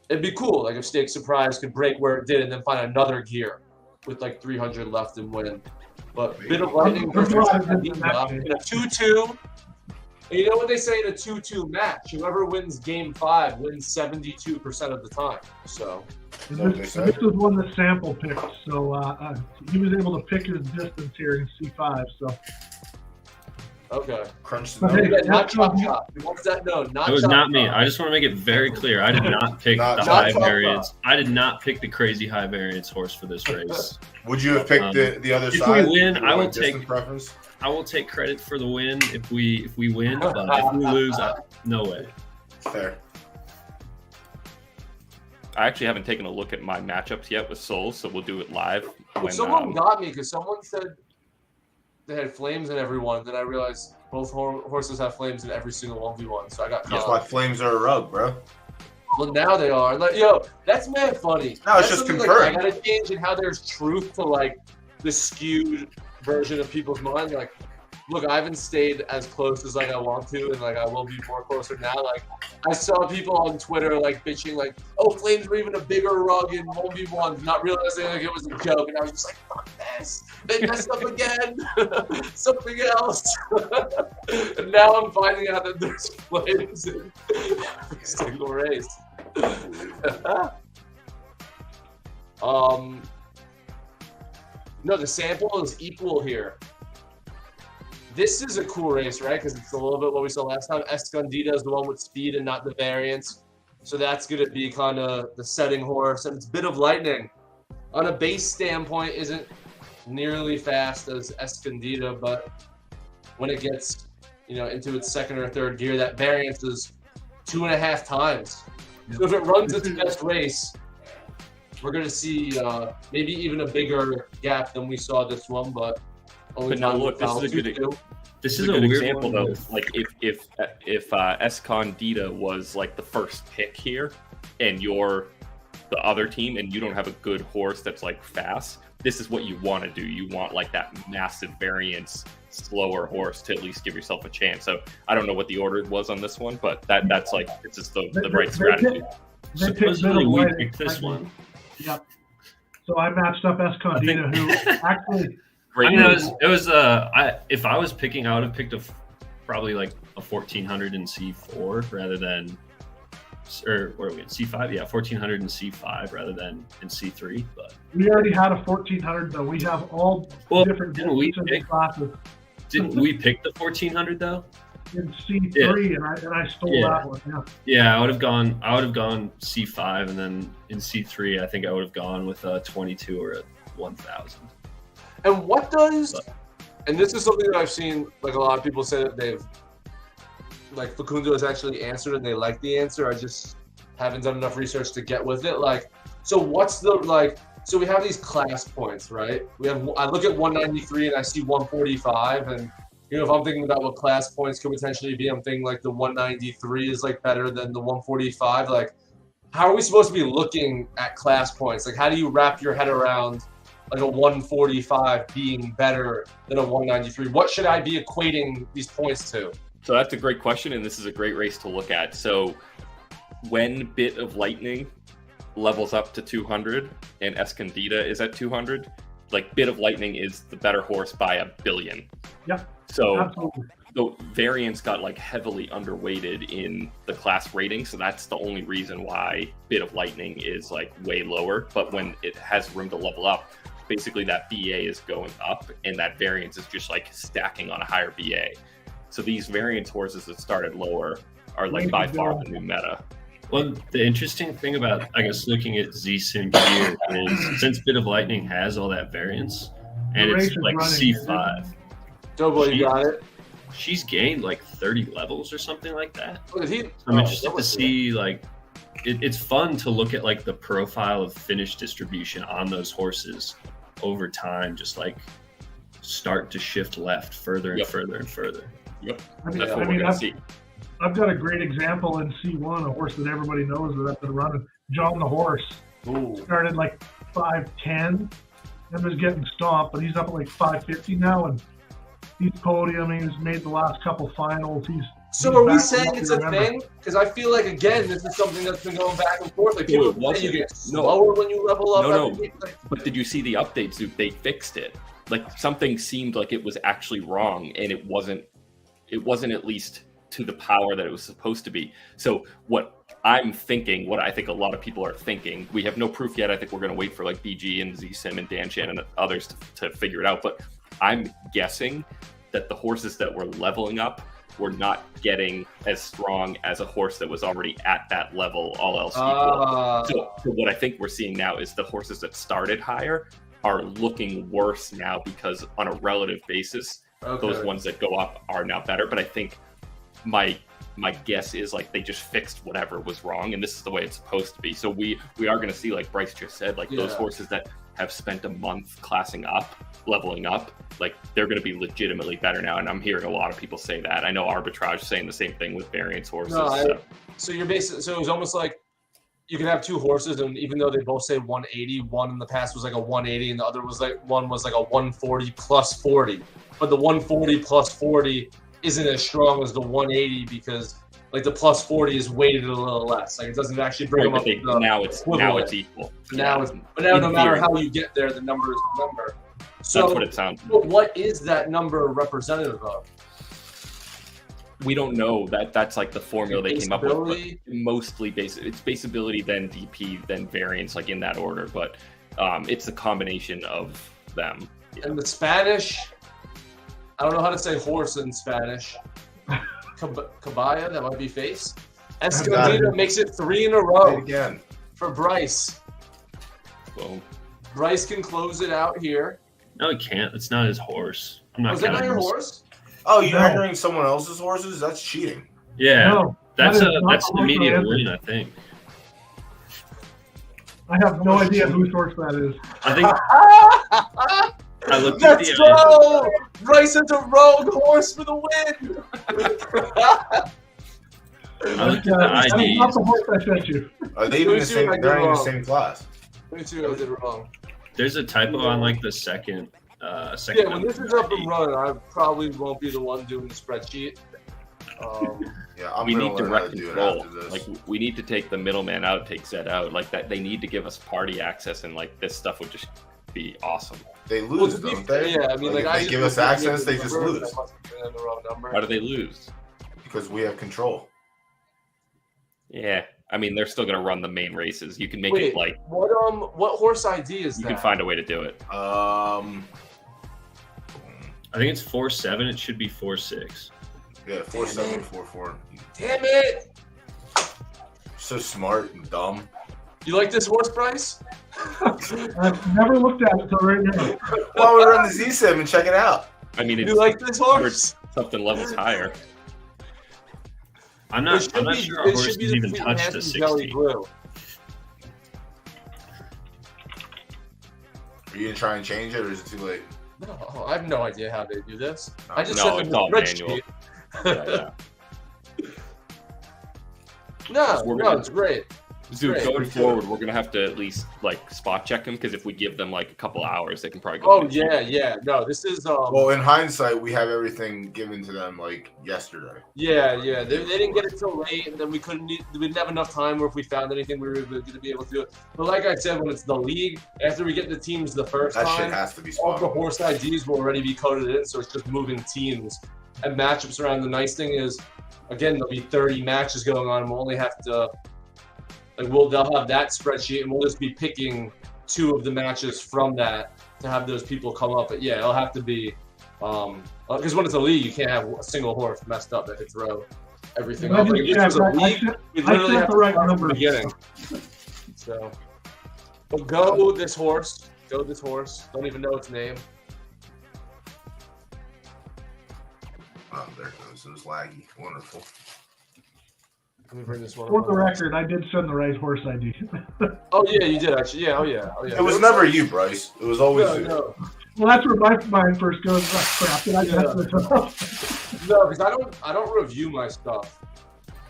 it'd be cool, like if Stake Surprise could break where it did and then find another gear with like 300 left and win. But Bit of Lightning versus in a 2-2. And you know what they say in a 2-2 match? Whoever wins game 5 wins 72% of the time. So this was one that Sample picked, so he was able to pick his distance here in C5. So okay, Crunch But the hey, numbers. not Chop Chop. What's that? No, not It was Chop not me. Chop. I just want to make it very clear. I did not pick Not the Chop high Chop. variance. I did not pick the crazy high variance horse for this race. Would you have picked the other if side? we win, Your, I will distance take- preference. I will take credit for the win if we win, but if we lose, no way. Fair. I actually haven't taken a look at my matchups yet with Souls, so we'll do it live. When, Someone got me because someone said they had flames in everyone. Then I realized both horses have flames in every single 1v1. So I got That's caught. why flames are a rug, bro. Well, now they are. Like, yo, that's mad funny. No, it's That's just something, confirmed. Like, I gotta change in how there's truth to like the skewed version of people's mind. Like, look, I haven't stayed as close as like I want to, and like I will be more closer now. Like, I saw people on Twitter like bitching, like, "Oh, flames were even a bigger rug in 1v1," not realizing like it was a joke, and I was just like, "Fuck this! They messed up again. Something else." And now I'm finding out that there's flames in every single race. No, the sample is equal here. This is a cool race, right? Because it's a little bit what we saw last time. Escondida is the one with speed and not the variance. So that's going to be kind of the setting horse. And it's Bit of Lightning. On a base standpoint, isn't nearly fast as Escondida, but when it gets, into its second or third gear, that variance is 2.5 times. So if it runs its best race, we're going to see maybe even a bigger gap than we saw this one, but only But now time look, will this is a good tell. This This is is a a good weird example, one though. with- Like if Escondida was like the first pick here, and you're the other team, and you don't have a good horse that's like fast, this is what you want to do. You want like that massive variance, slower horse to at least give yourself a chance. So I don't know what the order was on this one, but that's like it's just the right strategy. They picked Supposedly Bit of we Lightning. picked this one. Yep. So I matched up Escondida, who actually Great I mean, move. it was if I was picking, I would have picked probably like a 1400 in C4 rather than, or where are we in C5? Yeah, 1400 in C5 rather than in C3. But we already had a 1400, though. We have all different didn't we distances and classes didn't we pick the 1400 though? in C3, and I stole Yeah. that one. Yeah. Yeah, I would have gone C5, and then in C3, I think I would have gone with a 22 or a 1000. And what does, and this is something that I've seen, like a lot of people say that they've, like Facundo has actually answered and they like the answer. I just haven't done enough research to get with it. Like, so what's the, like, so we have these class points, right? I look at 193 and I see 145, and if I'm thinking about what class points could potentially be, I'm thinking like the 193 is like better than the 145. Like, how are we supposed to be looking at class points? Like, how do you wrap your head around like a 145 being better than a 193? What should I be equating these points to? So that's a great question, and this is a great race to look at. So when Bit of Lightning levels up to 200 and Escondida is at 200, like Bit of Lightning is the better horse by 1 billion. Yeah, So absolutely. the variance got like heavily underweighted in the class rating, so that's the only reason why Bit of Lightning is like way lower. But when it has room to level up, basically that BA is going up, and that variance is just like stacking on a higher BA. So these variance horses that started lower are like by far the new meta. Well, the interesting thing about, I guess, looking at Z-Sim here is since Bit of Lightning has all that variance, and The race it's is like running. C5, Doughboy, you got it? she's gained like 30 levels or something like that. Oh, did he? I'm Oh, interested that to was- see, like, it's fun to look at like the profile of finish distribution on those horses over time, just like start to shift left further and Yep. further and further. Yep, I mean, that's I what mean, we're gonna see. I've got a great example in C1, a horse that everybody knows that I've been running. John the Horse Ooh. started like 510 and was getting stomped, but he's up at like 550 now, and He's podiuming. He's made the last couple finals. So he's are we back saying to it's what a we remember. thing? Because I feel like, again, this is something that's been going back and forth. Like, No, people it wasn't. say you get No. slower when you level up. No. every week. Like, But did you see the update, Zook? They fixed it. Like something seemed like it was actually wrong, and it wasn't. It wasn't at least to the power that it was supposed to be. So what I'm thinking, what I think a lot of people are thinking, we have no proof yet. I think we're going to wait for like BG and ZSim and DanChan and others to figure it out. But I'm guessing that the horses that were leveling up were not getting as strong as a horse that was already at that level, all else equal. So what I think we're seeing now is the horses that started higher are looking worse now because on a relative basis, those ones that go up are now better. But I think my guess is like they just fixed whatever was wrong, and this is the way it's supposed to be. So we are going to see, like Bryce just said, like those horses that have spent a month classing up, leveling up, like they're going to be legitimately better now. And I'm hearing a lot of people say that. I know Arbitrage is saying the same thing with variance horses. So you're basically, so it was almost like you can have two horses, and even though they both say 180, one in the past was like a 180, and the other was like one was like a 140 plus 40. But the 140 plus 40 isn't as strong as the 180 because like the plus 40 is weighted a little less. Like it doesn't actually bring them up. Now it's equal. Now no matter how you get there, the number is the number. So that's what it sounds like. But what is that number representative of? We don't know. That's like the formula they came up with. But mostly it's base ability, then DP, then variance, like in that order. But it's a combination of them. And the Spanish, I don't know how to say horse in Spanish. Cabaya, that might be face. Escondida makes it 3 in a row again for Bryce. Boom. Bryce can close it out here. No, he can't. It's not his horse. I'm not. Was that not your horse? Oh, you're entering someone else's horses? That's cheating. Yeah, No, that's that an immediate win, I think. I have no idea whose horse that is. I think. I looked Let's at go! Bryce has a rogue horse for the win. I looked at the IDs. Not the horse I sent you. Are they even the same? They're in the same class. Me too. I did it wrong. There's a typo on like the second. Yeah, when this is up and running, I probably won't be the one doing the spreadsheet. Yeah, we need direct do control. it after this. Like we need to take the middleman out, take Zed out. Like that, they need to give us party access, and like this stuff would just be awesome. They lose, don't they? Yeah, I mean, like if I they give us access, they just lose. I must have been in the wrong number. How do they lose? Because we have control. Yeah, I mean they're still gonna run the main races. You can make Wait, it like what horse ID is you that? can find a way to do it. I think it's 4-7. It should be 4-6. Yeah, 4-7, 4-4. Damn it! So smart and dumb. You like this horse, Bryce? I've never looked at it until right now. Well, we run the Z7 and check it out. I mean, it's You like this horse? something levels higher. I'm not sure our horse has even touched the 60. Blue. Are you gonna try and change it, or is it too late? No, I have no idea how they do this. No, I just no, sent it's them all a manual. spreadsheet. Yeah. No, it's great. Zook, Great. going forward, we're gonna have to at least like spot check them because if we give them like a couple hours, they can probably go. Oh yeah. No, this is Well, in hindsight, we have everything given to them like yesterday. Yeah. They didn't get it till late, and then we didn't have enough time where if we found anything, we were going to be able to do it. But like I said, when it's the league, after we get the teams the first That shit time, has to be all spot the on. horse IDs will already be coded in, so it's just moving teams and matchups around. The nice thing is, again, there'll be 30 matches going on, and we'll only have to they'll have that spreadsheet, and we'll just be picking 2 of the matches from that to have those people come up. But yeah, it'll have to be because when it's a league, you can't have a single horse messed up that could throw everything up. Like, if this was a league, we literally have to start from the beginning. So, but go this horse. Don't even know its name. Oh, there it goes. It was laggy. Wonderful. Let me bring this one For up. the record, I did send the right horse ID. Oh yeah, you did actually. Yeah. Oh yeah. It was never you, Bryce. It was always you. No. Well, that's where my mind first goes. Oh, crap, did I mess this up? No, because I don't review my stuff.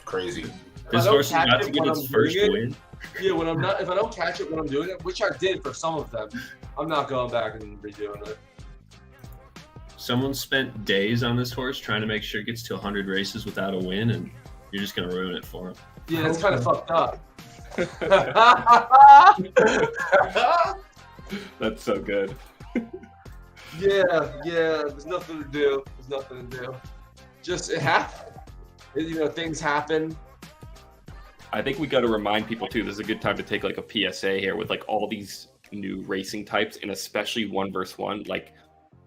Crazy. This I don't horse is catch about to it get when its I'm first doing it. win. Yeah, if I don't catch it when I'm doing it, which I did for some of them, I'm not going back and redoing it. someone spent days on this horse trying to make sure it gets to 100 races without a win, and you're just gonna ruin it for him. Yeah, it's kind of fucked up. That's so good. Yeah. There's nothing to do. Just it happens. Things happen. I think we got to remind people too. This is a good time to take like a PSA here with like all these new racing types, and especially 1v1. Like,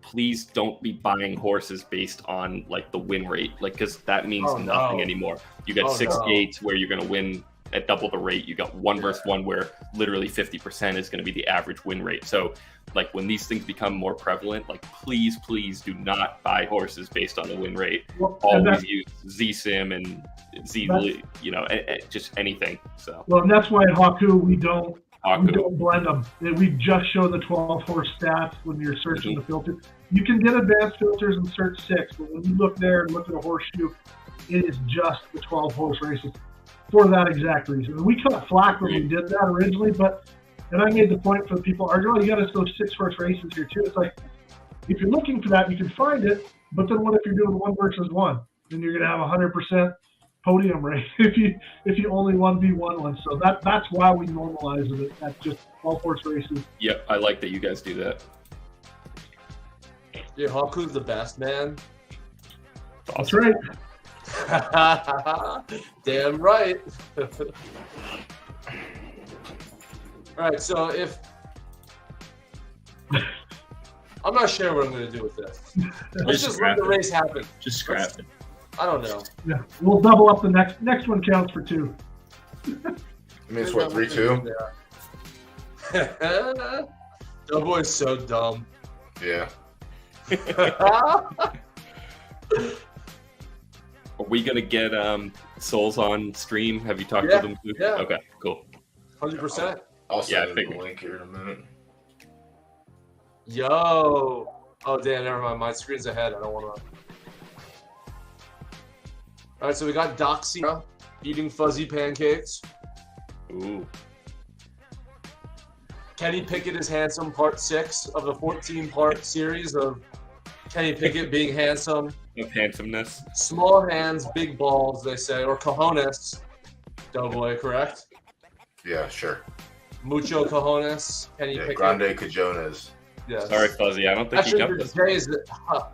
please don't be buying horses based on like the win rate, like because that means nothing anymore. You got 6 gates where you're going to win at double the rate. You got 1v1 where literally 50% is going to be the average win rate. So like when these things become more prevalent, like please do not buy horses based on the win rate. Always use ZSIM and just anything. So and that's why at Haku we don't blend them. We just show the 12 horse stats when you're searching the filter. You can get advanced filters and search 6, but when you look there and look at a horseshoe, it is just the 12 horse races for that exact reason. And we cut flack when we did that originally, and I made the point for the people arguing, you got to go 6 horse races here too. It's like, if you're looking for that, you can find it, but then what if you're doing 1 versus 1? Then you're going to have 100% podium rate if you only 1v1 one. So that's why we normalize it. That's just 12 horse races. Yep, I like that you guys do that. Yeah, Haku's the best, man. That's right. Damn right. All right, so I'm not sure what I'm going to do with this. Let's just let the race happen. Just scrap it. I don't know. Yeah, we'll double up the next one counts for 2. I mean, it's what, 3-2? Doughboy's so dumb. Yeah. Are we gonna get Souls on stream? Have you talked to them? Yeah. Okay, cool. 100%. I'll send I you the link here in a minute. Yo. Oh, damn, never mind. My screen's ahead. I don't want to. All right, so we got Doxia eating fuzzy pancakes. Ooh. Kenny Pickett is handsome, part 6 of the 14-part series of Kenny Pickett being handsome. Of handsomeness. Small hands, big balls, they say, or cojones. Doughboy, correct? Yeah, sure. Mucho cojones. Kenny Pickett. Grande cajones. Yes. Sorry, Fuzzy. I don't think you jumped this.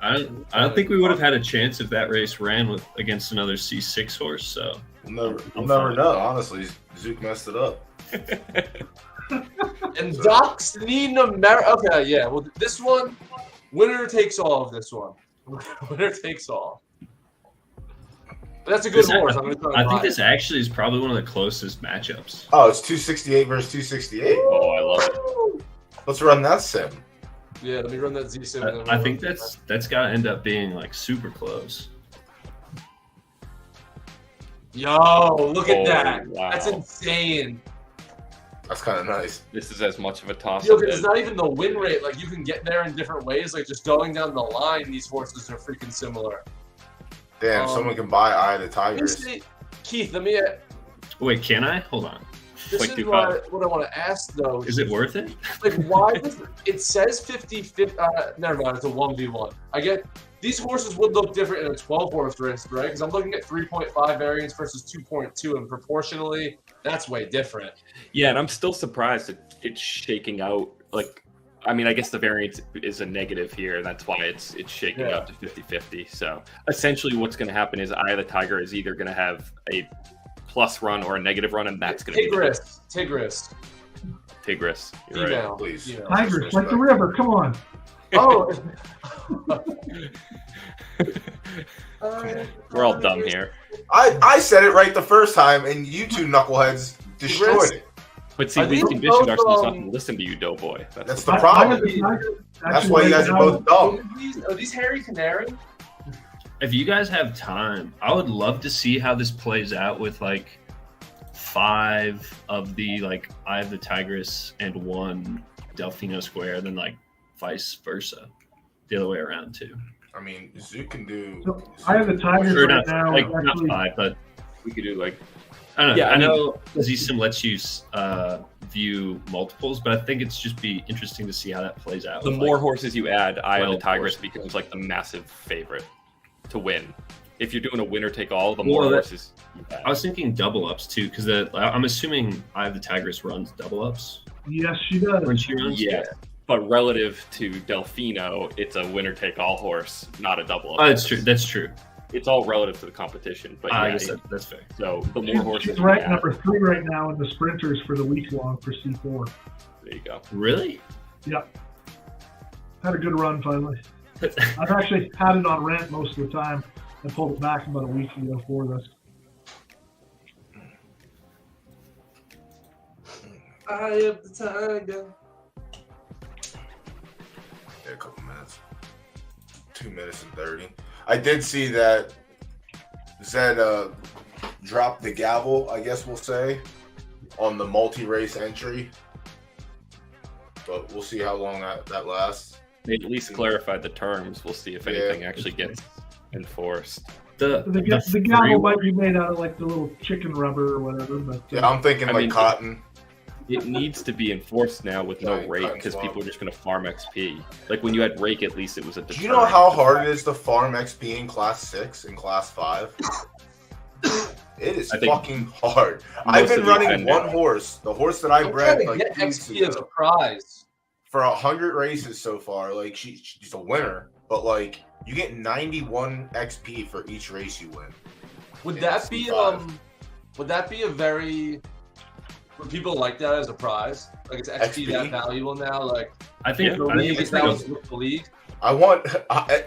I don't think we would have had a chance if that race ran against another C6 horse. So We'll never know. Honestly, Zook messed it up. And Doc's need America. Okay, yeah. Well, this one, winner takes all of this one. Winner takes all. But that's a good horse. I think this actually is probably one of the closest matchups. Oh, it's 268 versus 268. Oh, I love it. Let's run that sim. Yeah, let me run that Z sim. I think that's got to end up being like super close. Yo, look at that. Wow. That's insane. That's kind of nice. This is as much of a toss. Yo, it's not even the win rate. Like, you can get there in different ways. Like, just going down the line, these horses are freaking similar. Damn, someone can buy Eye of the Tigers. Keith, let me. Wait, can I? Hold on. This is what I want to ask, though. Is it worth it? Like, why does it says 50-50? Never mind, it's a 1v1. I get these horses would look different in a 12-horse race, right? Because I'm looking at 3.5 variance versus 2.2, and proportionally, that's way different. Yeah, and I'm still surprised that it's shaking out. Like, I mean, I guess the variance is a negative here, and that's why it's shaking out to 50-50. So essentially what's going to happen is Eye of the Tiger is either going to have a plus run or a negative run, and that's going to be Tigris. You're right. Please. Tigris, like the river. Come on. Oh. We're all dumb here. I said it right the first time, and you two knuckleheads destroyed it. But see, we conditioned ourselves not to listen to you, Doughboy. That's the problem. That's why you guys are both dumb. Are these hairy canary? If you guys have time, I would love to see how this plays out with like 5 of the like Eye of the Tigris and 1 Delfino Square, then like vice versa, the other way around too. I mean, Zook can do. So, Eye of the Tigers Or right not, now. like Actually, not 5, but We could do like I don't know. Yeah, I I mean- know ZSim lets you view multiples, but I think it's just be interesting to see how that plays out. the with, more like, horses you add, Eye of the 12 Tigress horses. becomes like the massive favorite to win. If you're doing a winner take all, the more Well, horses you add. I was thinking double ups too, because I'm assuming Eye of the Tigress runs double ups Yes, she does. when she runs. Yeah, but relative to Delfino, it's a winner take all horse, not a double up. Oh, that's true. That's true. It's all relative to the competition, but I yeah, guess that's fair. so the more horses She's you ranked add, number 3 right now in the sprinters for the week long for C4. there you go. Really? Had a good run finally. I've actually had it on rent most of the time. I pulled it back about a week ago for this. Eye of the tiger. Yeah, a couple minutes. 2 minutes and 30. I did see that Zed dropped the gavel, I guess we'll say, on the multi-race entry. But we'll see how long that lasts. They at least clarified the terms. We'll see if Yeah. anything actually gets enforced. The gavel might be made out of like the little chicken rubber or whatever, but Yeah, I'm thinking I like mean, cotton. It needs to be enforced now with no Giant rake cotton because swab. people are just going to farm XP. Like when you had rake, at least it was a Do deterrent. you know how hard it is to farm XP in Class 6 and Class 5? It is I think fucking hard. I've been of you running can one now. horse, the horse that I I'm bred trying to like get 2 weeks XP as a ago, prize. for 100 races so far. Like she's a winner, but like you get 91 XP for each race you win. Would Yeah, that be C5. Would that be a very? Would people like that as a prize? Like is XP that XP? valuable now? Like I think, the I think league it's is that like was with the league. I want.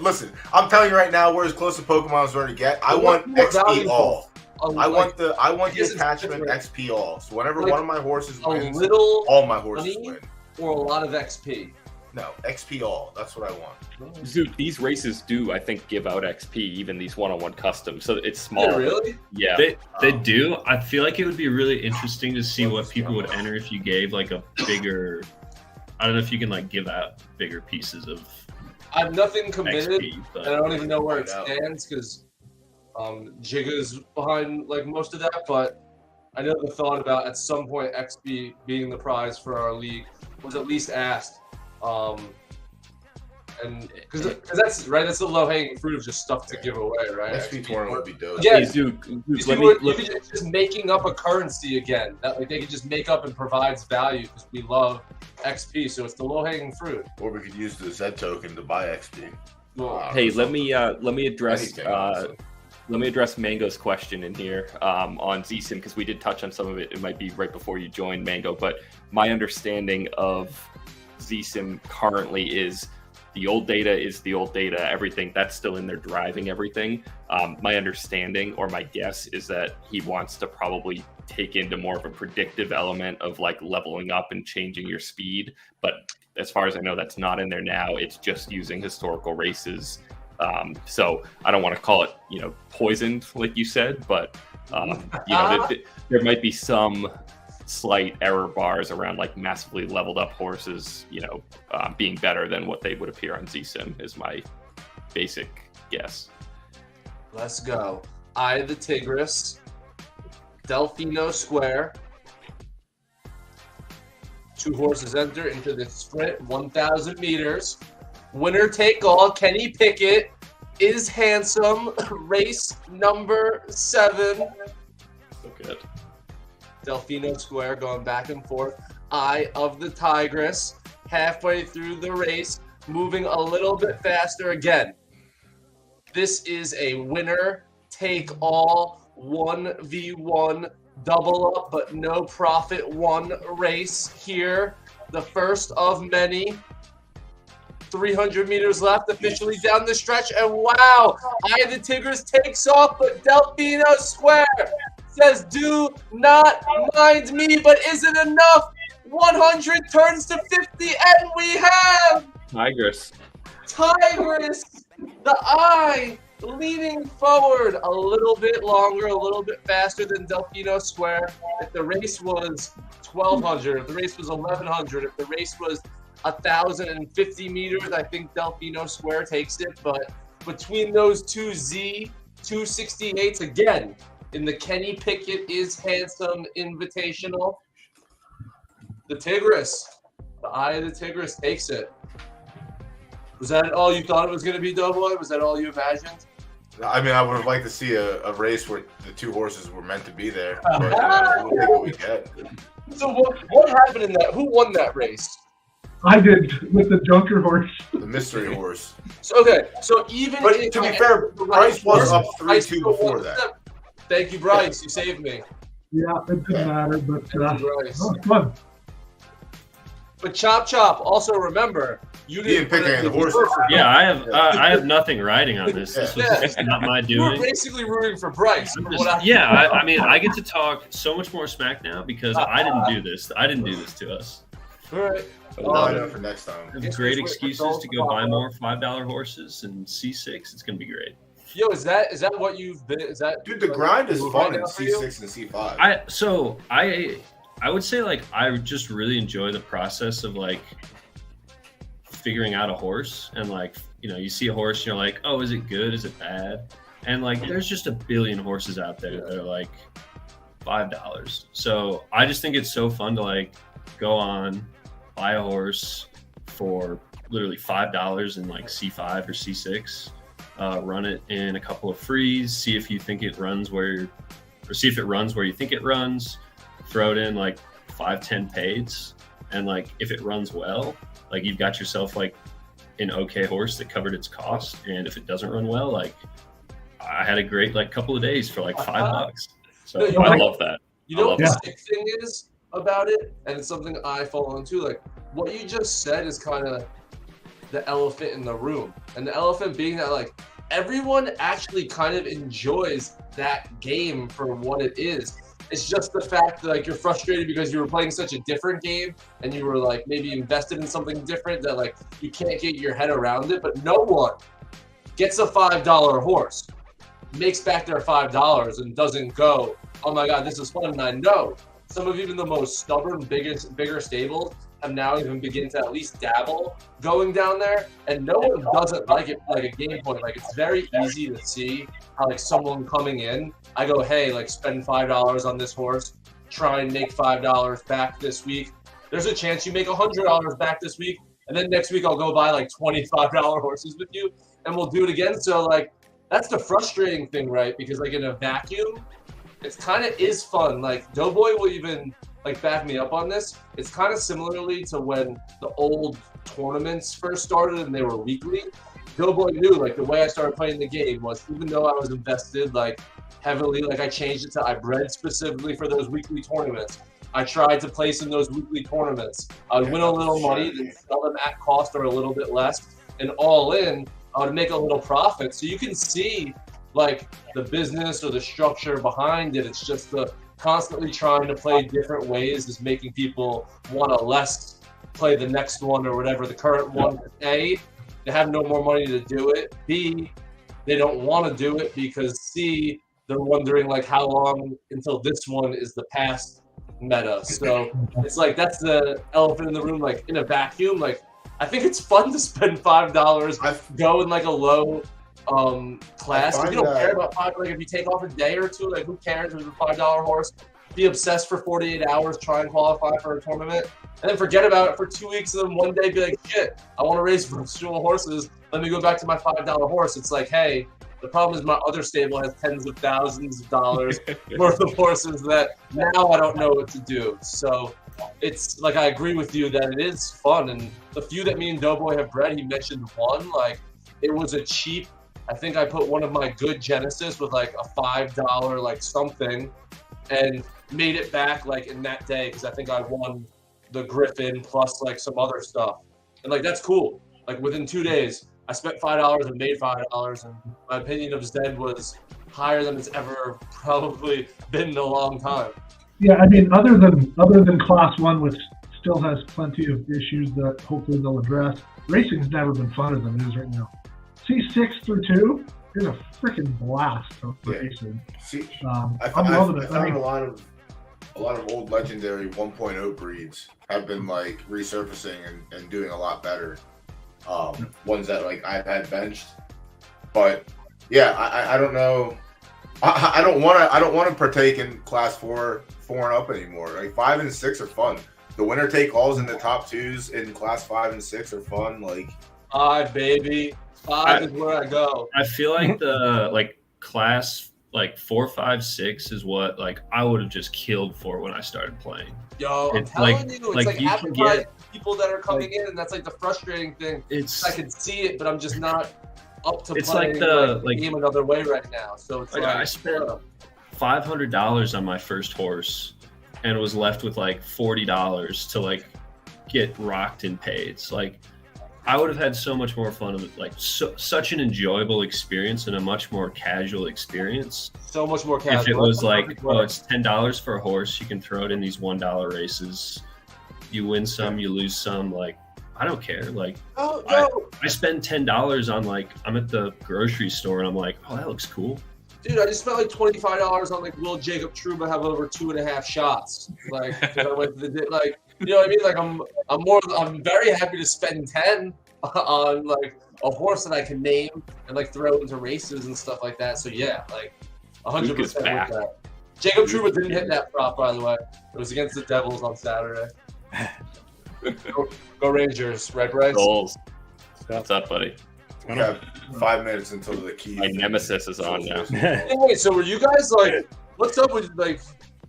Listen, I'm telling you right now, we're as close to Pokemon as we're gonna get. I want What's more XP valuable? all. I want the because it's attachment different. XP all. So whenever Like, one of my horses a wins, little all my horses money? win. or a lot of XP. No, XP all. That's what I want. Zook, these races do, I think, give out XP, even these one-on-one customs. So it's small. Yeah, really? Yeah. they do. I feel like it would be really interesting to see what people would enter if you gave like a bigger. I don't know if you can like give out bigger pieces of I've nothing committed, XP, but and I don't even know where it Find out. stands because Jigga's behind like most of that. But I know the thought about at some point XP being the prize for our league was at least asked. And because that's right, that's the low hanging fruit of just stuff to give away, right? XP tournament would be dope. Yeah. Hey, Zook, These let people me are even just making up a currency again that like they can just make up and provides value because we love XP. So it's the low hanging fruit. Or we could use the Zed token to buy XP. Well, Hey, let me address Anything, honestly. let me address Mango's question in here on ZSIM because we did touch on some of it. It might be right before you joined, Mango, but my understanding of ZSIM currently is the old data is the old data. Everything that's still in there driving everything. My understanding or my guess is that he wants to probably take into more of a predictive element of like leveling up and changing your speed. But as far as I know, that's not in there now. It's just using historical races. So I don't want to call it, poisoned, like you said, but there might be some slight error bars around like massively leveled up horses, being better than what they would appear on ZSIM is my basic guess. let's go. Eye of the Tigris, Delfino Square. 2 horses enter into the sprint, 1,000 meters. Winner take all. Kenny Pickett is handsome. Race number 7. So good. Delfino Square going back and forth. Eye of the Tigress. Halfway through the race, moving a little bit faster again. This is a winner take all 1v1 double up, but no profit one race here. The first of many. 300 meters left, officially down the stretch, and wow, Eye of the Tigris takes off, but Delfino Square says, do not mind me, but is it enough? 100 turns to 50, and we have Tigress. Tigress, the Eye, leaning forward a little bit longer, a little bit faster than Delfino Square. If the race was 1,200, if the race was 1,100, if the race was 1,050 meters, I think Delfino Square takes it. But between those two Z 268s, again, in the Kenny Pickett is Handsome Invitational. The Tigris, the Eye of the Tigris takes it. Was that all you thought it was going to be, Doughboy? Was that all you imagined? I mean, I would have liked to see a race where the two horses were meant to be there. But, we'll take what we get. So what happened in that? Who won that race? I did with the Junker horse. The mystery horse. So, okay, so even But if to be fair, Bryce was up 3-2 before that. Thank you, Bryce. You saved me. Yeah, it didn't matter, but Thank you, Bryce. that was fun. But Chop Chop, also remember, you didn't pick any of the horses. Yeah, I have nothing riding on this. This was just not my You were doing. basicly rooting for Bryce. I mean, I get to talk so much more smack now because I didn't do this. I didn't do this to us. All right. Now I know for next time. I have great excuses to go buy more $5 horses and C6. It's gonna be great. Yo, is that what you've been? Is that Dude, the grind is fun in for you? C6 and C5. I would say like I just really enjoy the process of like figuring out a horse and like you see a horse and you're like, oh, is it good? Is it bad? And like there's just a billion horses out there that are like $5. So I just think it's so fun to like go on, buy a horse for literally $5 in like C5 or C6, run it in a couple of frees, see if you think it runs see if it runs where you think it runs, throw it in like 5-10 paids, and like if it runs well, like you've got yourself like an okay horse that covered its cost. And if it doesn't run well, like I had a great like couple of days for like $5. So I love that. You know what the that. sick thing is about it, and it's something I fall into. Like what you just said is kind of the elephant in the room, and the elephant being that like everyone actually kind of enjoys that game for what it is. It's just the fact that like you're frustrated because you were playing such a different game and you were like maybe invested in something different that like you can't get your head around it. But no one gets a $5 horse, makes back their $5 and doesn't go, oh my God, this is fun. And I know some of even the most stubborn, bigger stables have now even begin to at least dabble going down there, and no one doesn't like it like a game point. Like it's very easy to see how like someone coming in, I go, hey, like spend $5 on this horse, try and make $5 back this week. There's a chance you make $100 back this week, and then next week I'll go buy like $25 horses with you, and we'll do it again. So like that's the frustrating thing, right? Because like in a vacuum, it's kind of is fun. Like Doughboy will even like back me up on this. It's kind of similarly to when the old tournaments first started and they were weekly. Doughboy knew like the way I started playing the game was, even though I was invested like heavily, like I changed it to I bred specifically for those weekly tournaments. I tried to place in those weekly tournaments. I would win a little money, then sell them at cost or a little bit less, and all in, I would make a little profit. So you can see like the business or the structure behind it. It's just the constantly trying to play different ways is making people want to less play the next one or whatever the current one. A, they have no more money to do it. B, they don't want to do it because C, they're wondering like how long until this one is the past meta. So it's like that's the elephant in the room. Like in a vacuum, like I think it's fun to spend $5, go in like a low class. If you don't care about $5, like if you take off a day or two, like who cares? There's a $5 horse. Be obsessed for 48 hours, try and qualify for a tournament, and then forget about it for 2 weeks, and then one day be like, shit, I want to race virtual horses. Let me go back to my $5 horse. It's like, hey, the problem is my other stable has tens of thousands of dollars worth of horses that now I don't know what to do. So it's like, I agree with you that it is fun. And the few that me and Doughboy have bred, he mentioned one, like it was a cheap, I think I put one of my good Genesis with like a $5 like something and made it back like in that day because I think I won the Griffin plus like some other stuff. And like that's cool. Like within 2 days, I spent $5 and made $5, and my opinion of Zed was higher than it's ever probably been in a long time. Yeah, I mean, other than Class 1, which still has plenty of issues that hopefully they'll address, racing's never been funner than it is right now. C6 through 2 is a freaking blast of racing. See, I'm I loving it. found a lot of old legendary 1.0 breeds have been like resurfacing and doing a lot better. Ones that like I've had benched, but yeah, I don't know I don't want to partake in class 4 and up anymore. Like 5 and 6 are fun. The winner take alls in the top 2s in class 5 and 6 are fun. Like 5, baby. 5 is where I go. I feel like the class 4, 5, 6 is what I would have just killed for when I started playing. Yo, I'm It's telling you, it's like you can get people that are coming in, and that's like the frustrating thing. I can see it, but I'm just not up to playing the game another way right now. So it's I spent $500 on my first horse and was left with $40 to get rocked in pays. I would have had so much more fun with such an enjoyable experience and a much more casual experience. So much more casual. If it was it's $10 for a horse, you can throw it in these $1 races. You win some, you lose some. I don't care. I spend $10 on I'm at the grocery store and I'm like, oh, that looks cool. Dude, I just spent $25 on will Jacob Trouba have over 2.5 shots? I went to the you know what I mean? I'm very happy to spend 10 on a horse that I can name and throw into races and stuff like that. So yeah, 100% with that. Jacob Trouba didn't hit that prop, by the way. It was against the Devils on Saturday. Go Rangers, right, Bryce? Goals. What's up, buddy? we have 5 minutes until the key. My nemesis is on now. Wait, so were you guys what's up with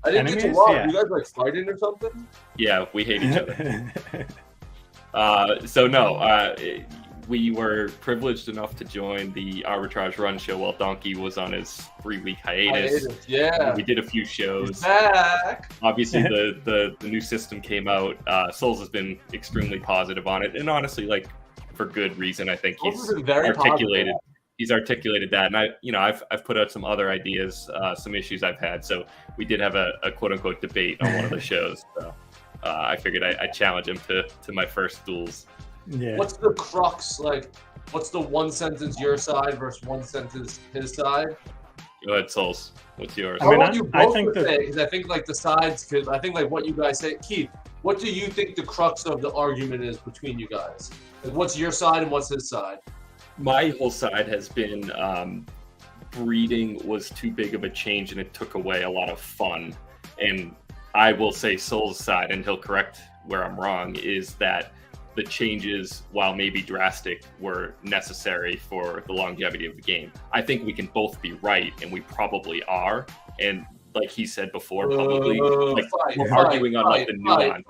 I didn't get to watch. Yeah. You guys fighting or something? Yeah, we hate each other. So no, we were privileged enough to join the Arbitrage Run show while Donkey was on his 3-week hiatus. Yeah, we did a few shows. He's back. Obviously, the new system came out. Souls has been extremely positive on it, and honestly, for good reason. I think he's articulated. Positive. He's articulated that, and I've put out some other ideas, some issues I've had. So we did have a quote unquote debate on one of the shows. So I figured I'd challenge him to my first duels. Yeah. What's the crux? What's the one sentence your side versus one sentence his side? Go ahead, Souls. What's yours? I think the sides could. I think what you guys say, Keith. What do you think the crux of the argument is between you guys? What's your side and what's his side? My whole side has been breeding was too big of a change and it took away a lot of fun. And I will say Soul's side, and he'll correct where I'm wrong, is that the changes, while maybe drastic, were necessary for the longevity of the game. I think we can both be right, and we probably are. And like he said before, publicly, we're arguing on the nuance.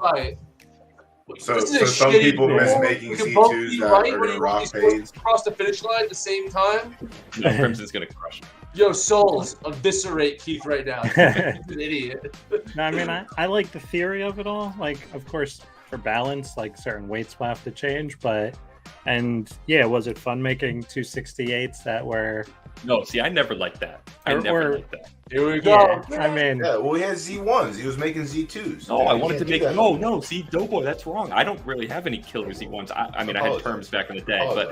So some people miss making C2s that are going to rock pays. Cross the finish line at the same time? No, Crimson's going to crush him. Yo, Souls, eviscerate Keith right now. He's an idiot. No, I mean, I like the theory of it all. Of course, for balance, certain weights will have to change, was it fun making 268s that were... No, see, I never liked that. I never liked that. Here we go. Yeah, I mean... Yeah, well, he had Z1s. He was making Z2s. No, I wanted to make... No, see, Doughboy, that's wrong. I don't really have any killer Z1s. I mean, I had terms back in the day, but...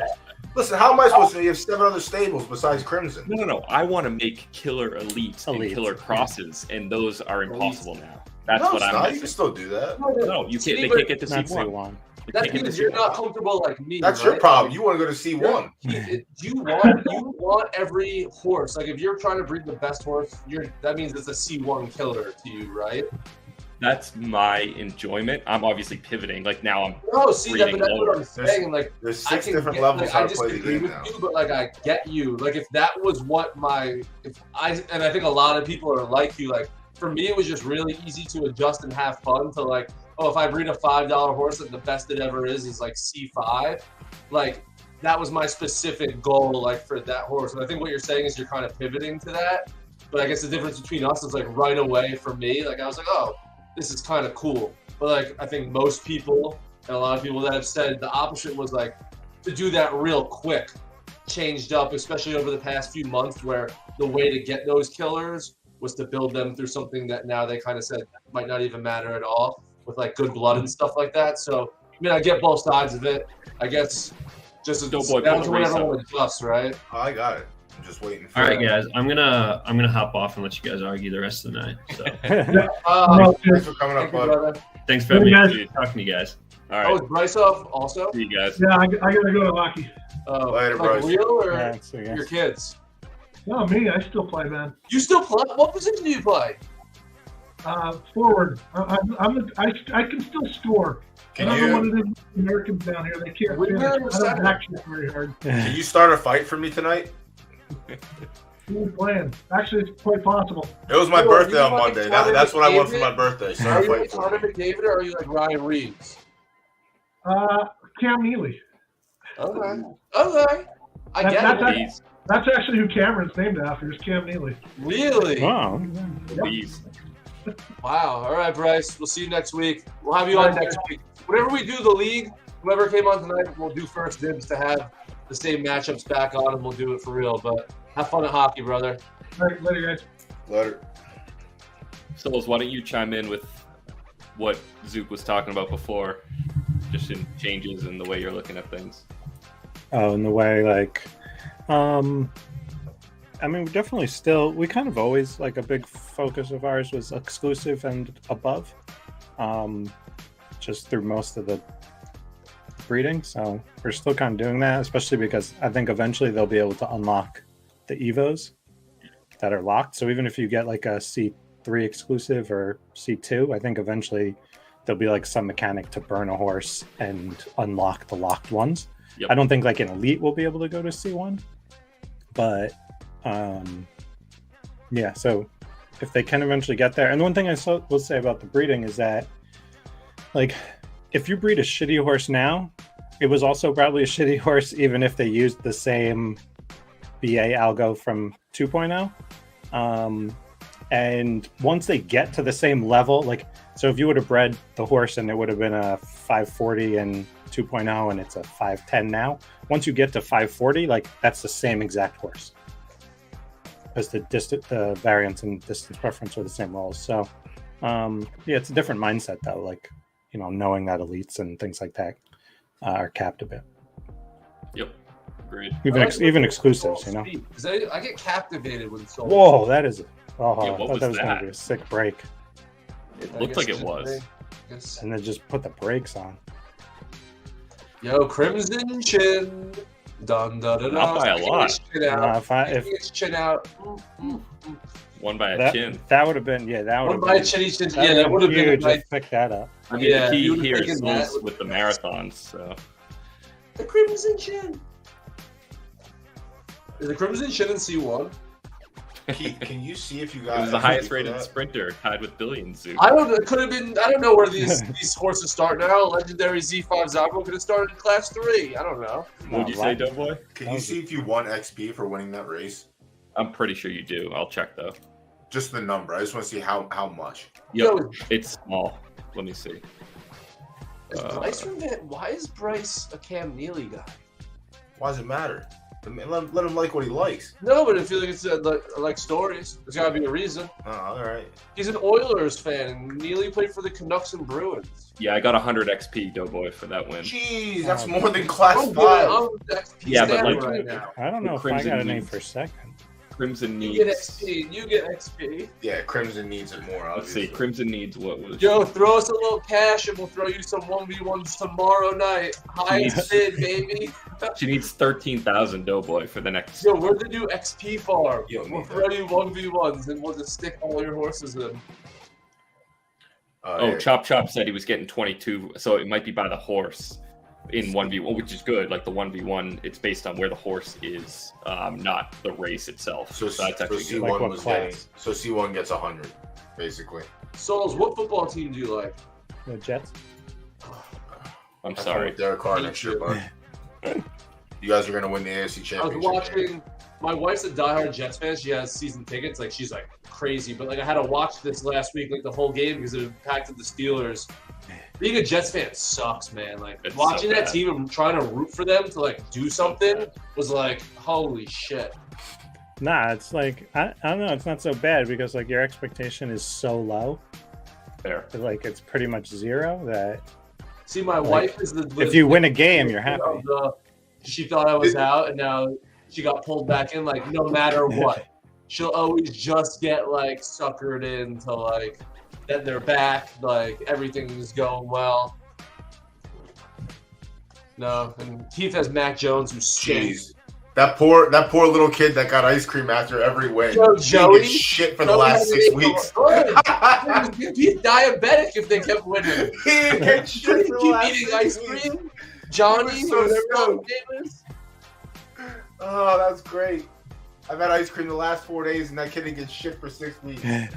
Listen, how am I supposed to... You have 7 other stables besides Crimson. No. I want to make killer elites and killer crosses, and those are impossible now. That's what I'm not. You can still do that. No, you can't. They can't get to C1. That's because you're not comfortable like me. That's your problem. You want to go to C1. You want every horse. If you're trying to breed the best horse, that means it's a C1 killer to you, right? That's my enjoyment. I'm obviously pivoting. Now I'm. No, see that's what I'm saying. There's 6 different levels how to play the game now. But I get you. If that was what I think a lot of people are like you. For me, it was just really easy to adjust and have fun to if I breed a $5 horse and the best it ever is C5, that was my specific goal for that horse. And I think what you're saying is you're kind of pivoting to that. But I guess the difference between us is right away for me, I was oh, this is kind of cool. But I think most people and a lot of people that have said the opposite was to do that real quick, changed up, especially over the past few months where the way to get those killers was to build them through something that now they kind of said might not even matter at all with good blood and stuff like that. So, I mean, I get both sides of it. I guess just down to what everyone adjusts, right? Oh, I got it. I'm just waiting for All right, guys. I'm gonna hop off and let you guys argue the rest of the night. So. Thanks for coming up, bud. Thanks for having me. Talking to you guys. All right. Oh, is Bryce off also? See you guys. Yeah, I gotta go to hockey. Later, Bryce. Real or your kids? No, me. I still play, man. You still play? What position do you play? Forward. I can still score. Can I don't know you what it is with the Americans down here. They can't Winger finish. or I center? don't actually very hard. can you start a fight for me tonight? Who's playing? Actually, it's quite possible. It was my Oh, birthday you on like Monday. Connor That's what I want for McDavid? my birthday. Are Start a you fight like for Connor me. McDavid or are you like Ryan Reeves? Cam Neely. Okay. Okay. I get That's it. Please, That's actually who Cameron's named after. Is Cam Neely. Really? Wow. please. Wow. All right, Bryce. We'll see you next week. We'll have you on next week. Whenever we do the league, whoever came on tonight, we'll do first dibs to have the same matchups back on, and we'll do it for real. But have fun at hockey, brother. All right, later, guys. Later. Souls, why don't you chime in with what Zook was talking about before, just in changes in the way you're looking at things? Oh, in the way I mean, we definitely still, we kind of always, like, a big focus of ours was exclusive and above, just through most of the breeding. So we're still kind of doing that, especially because I think eventually they'll be able to unlock the Evos that are locked. So even if you get like a C3 exclusive or C2, I think eventually there'll be like some mechanic to burn a horse and unlock the locked ones. Yep. I don't think like an elite will be able to go to C1, but yeah, so if they can eventually get there. And one thing I will say about the breeding is that, like, if you breed a shitty horse now, it was also probably a shitty horse even if they used the same BA algo from 2.0. And once they get to the same level, like, so if you would have bred the horse and it would have been a 540 in 2.0 and it's a 510 now, once you get to 540, like, that's the same exact horse, because the variance and distance preference are the same roles. So yeah, it's a different mindset though, like, you know, knowing that elites and things like that are capped a bit. Yep, agreed. Even exclusives, you know. Because I get captivated with Soul. Whoa, that is. Oh, Yeah, I what thought was that was going that? to be a sick break, It looked like it was. and then just put the brakes on. Yo, Crimson Chin. Dun, dun, dun, Not by a lot. Chin out. If His chin out. One by a that, chin. that would have been, yeah, that would One have by been. chinny chin. That Yeah, that would have been a huge. nice. Just pick that up. I mean, Yeah, the you key would've here is taken that Souls with the marathons. So The Crimson Chin. Is the Crimson Chin in C1? Keith, can you see if you it got was the FP highest for rated that? sprinter, tied with Billions Zook. I don't know. It could have been. I don't know where these horses start now. Legendary Z5 Zago could have started in Class 3. I don't know. What would you say, Doughboy? Can you see if you won XP for winning that race? I'm pretty sure you do. I'll check though. Just the number. I just want to see how much. Yep, Yo, it's small. Let me see. is Bryce from that? Why is Bryce a Cam Neely guy? Why does it matter? Let him like what he likes. No, but I feel like it's like stories. There's got to be a reason. Oh, all right. He's an Oilers fan, and Neely played for the Canucks and Bruins. Yeah, I got 100 XP, Doughboy, for that win. Jeez, that's more than Class I'm 5. good. XP Yeah, but standard like- right now. I don't know if I Crimson got an 8 Needs. for second. Crimson You get needs. XP. You get XP. Yeah, Crimson needs it more, Let's obviously. see. Crimson needs what was. Yo, throw us a little cash, and we'll throw you some 1v1s tomorrow night. Highest bid, baby. She needs 13,000 Doughboy for the next. Yo, where's the new XP farm? You don't We'll need throw you 1v1s, and we'll just stick all your horses in. Oh, yeah. Chop Chop said he was getting 22, so it might be by the horse in 1v1, which is good. Like the 1v1, it's based on where the horse is, not the race itself. So, that's actually C1 good. Like what was class? getting. So C1 gets 100, basically. Souls, what football team do you like? The Jets. I'm That's sorry. what Derek Carr next year, bud. You guys are gonna win the AFC I was Championship. watching. My wife's a diehard Jets fan. She has season tickets. Like, she's like crazy. But like, I had to watch this last week, like the whole game, because it impacted the Steelers. Being a Jets fan sucks, man. Like, It's watching so that bad. team and trying to root for them to like do something was like, holy shit. Nah, it's like I don't know. It's not so bad because like your expectation is so low. Fair. That, like it's pretty much zero. That See, my wife is the. if you win a game, you're happy. She thought I was out, and now she got pulled back in. Like, no matter what, she'll always just get like suckered into like that they're back, like everything is going well. No, and Keith has Mac Jones, who stinks. Jeez. That poor little kid that got ice cream after every win. Yo, He Joey, didn't get shit for the last 6 weeks. He'd be diabetic if they kept winning. He didn't get shit for the Keep last eating 6 ice weeks. cream. Johnny, He was so whatever stoked. his name is. Oh, that's great. I've had ice cream the last 4 days, and that kid didn't get shit for 6 weeks. Yeah,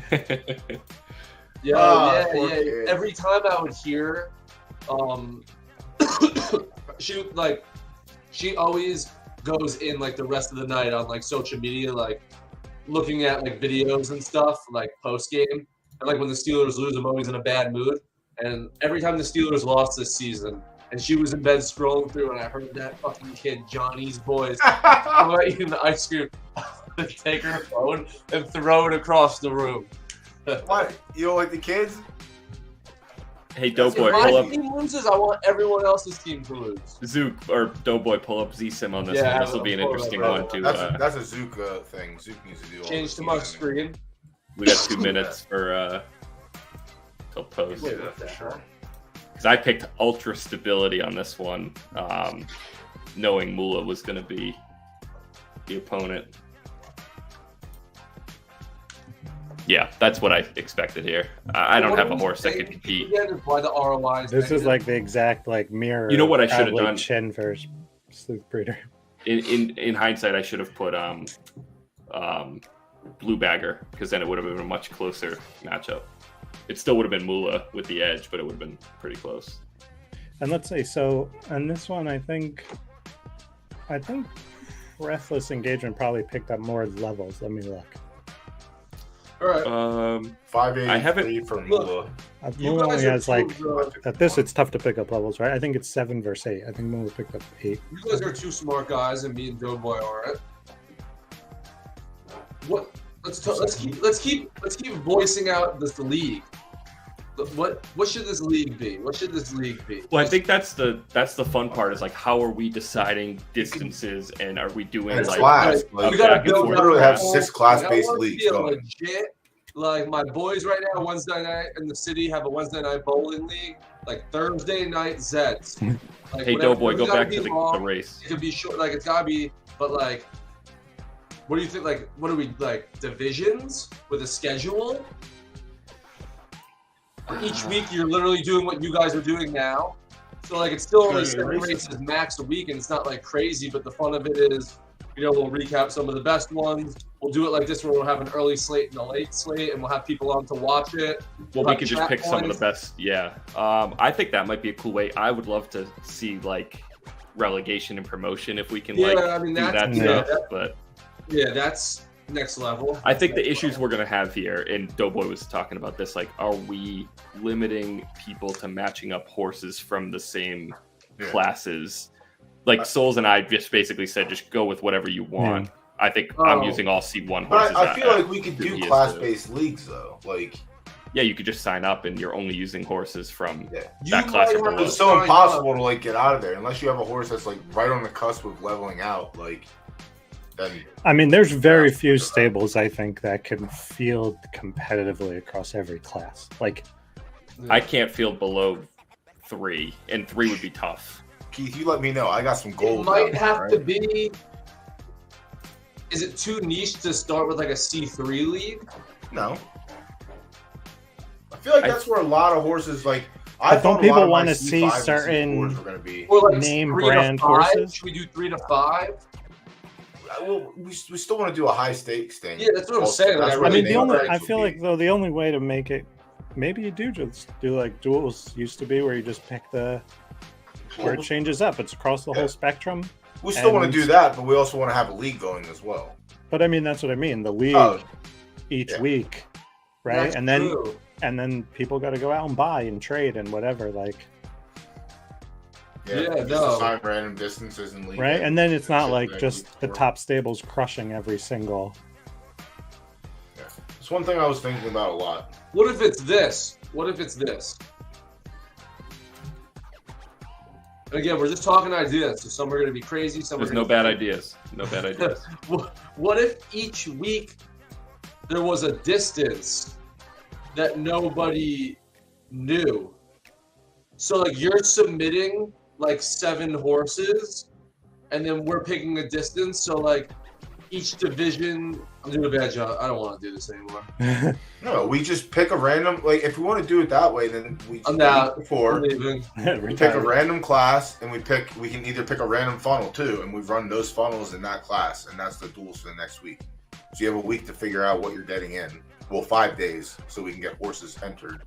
Ah, poor yeah. kid. Every time I would hear, she always goes in like the rest of the night on like social media, like looking at like videos and stuff, like post game. And like when the Steelers lose, I'm always in a bad mood. And every time the Steelers lost this season, and she was in bed scrolling through, and I heard that fucking kid Johnny's voice about eating the ice cream, take her phone and throw it across the room. What? You don't like the kids? Hey, If Doughboy, my pull up team loses, I want everyone else's team to lose. Zook or Doughboy, pull up Z-Sim on this Yeah, one. This will be an I'll pull it interesting up. one to. That's a Zook thing. Zook needs to do all Change this to my season. screen. We got 2 minutes for till post. Wait, Yeah, what the for sure. hell? Because I picked ultra stability on this one, knowing Mula was going to be the opponent. Yeah, that's what I expected here. I don't What have do a we horse that say could compete. again is why the ROI is This is negative? like the exact like mirror. You know what I should have probably done? Chin versus Sleuth Breeder. In hindsight, I should have put Blue Bagger, because then it would have been a much closer matchup. It still would have been Mula with the edge, but it would have been pretty close. And let's say so on this one, I think Breathless Engagement probably picked up more levels. Let me look. All right. 583 I haven't- for Look. Mula. You Mula only guys are has like too, at this. It's tough to pick up levels, right? I think it's 7 versus 8. I think Mula picked up 8. you guys are two smart guys, and me and Doughboy aren't. What? Let's keep voicing out this league. What should this league be? What should this league be? Well, I think that's the fun part, is like, how are we deciding distances, and are we doing And like class. Like, you gotta back and build forth? we literally have up- 6 class-based I want to leagues be a going. legit, like my boys right now, Wednesday night in the city have a Wednesday night bowling league. Like Thursday night Zeds. Like, Hey, whatever- Doughboy, it's go gotta back be to the long. race. It could be short, like it's gotta be, but like, what do you think? Like, what are we like divisions with a schedule? Each week, you're literally doing what you guys are doing now. So like, it's still only Yeah, 7 races. races max a week, and it's not like crazy. But the fun of it is, we'll recap some of the best ones. We'll do it like this, where we'll have an early slate and a late slate, and we'll have people on to watch it. Well, we could just Chat pick some of the points. best. Yeah, I think that might be a cool way. I would love to see like relegation and promotion if we can Yeah, like I mean, do that's- that yeah, stuff. But Yeah, that's next level. I think the issues we're gonna have here, and Doughboy was talking about this, like, are we limiting people to matching up horses from the same Yeah. classes? Like Souls and I just basically said, just go with whatever you want. I think I'm Oh. using all C1 horses. But I feel like we could who do he is class-based leagues though. Like, Yeah, you could just sign up and you're only using horses from yeah. You that class might or have below. to It's so sign impossible up. to like get out of there unless you have a horse that's like right on the cusp of leveling out. Like, then I mean, there's very few stables I think that can field competitively across every class. Like, I can't field below 3, and 3 would be tough. Keith, you let me know. I got some It gold. might down there, have right? to be. Is it too niche to start with like a C3 league? No. I feel like I- that's where a lot of horses like. I But don't thought a lot people of my wanna C5 see and certain- C4s were gonna be. Or like Name 3 brand to 5? horses? Should we do 3 to 5? Well, we still want to do a high stakes thing. Yeah, that's what I'm Also, saying, like, that's I where I mean, the the name only rights I would feel be. like though the only way to make it, maybe you do just do like Duelz used to be, where you just pick where it changes up. It's across the Yeah. whole spectrum. We still want to and- do that, but we also want to have a league going as well. But I mean, that's what I mean. The league Oh, each yeah. week, right? That's and then true. people got to go out and buy and trade and whatever, like, Yeah, just no. assign random distances and league. right? And then it's not Shit like that just week the before. top stables crushing every single. It's one thing I was thinking about a lot. What if it's this? What if it's this? And again, we're just talking ideas. So some are going to be crazy. Some There's are no gonna bad ideas. No bad ideas. What if each week there was a distance that nobody knew? So like you're submitting like 7 horses, and then we're picking a distance. So like each division, I'm doing a bad job. I don't want to do this anymore. No, we just pick a random. Like, if we want to do it that way, then we I'm not. before we pick a Retarded. random class, and we can either pick a random funnel too, and we run those funnels in that class, and that's the duels for the next week. So you have a week to figure out what you're getting in. Well, 5 days, so we can get horses entered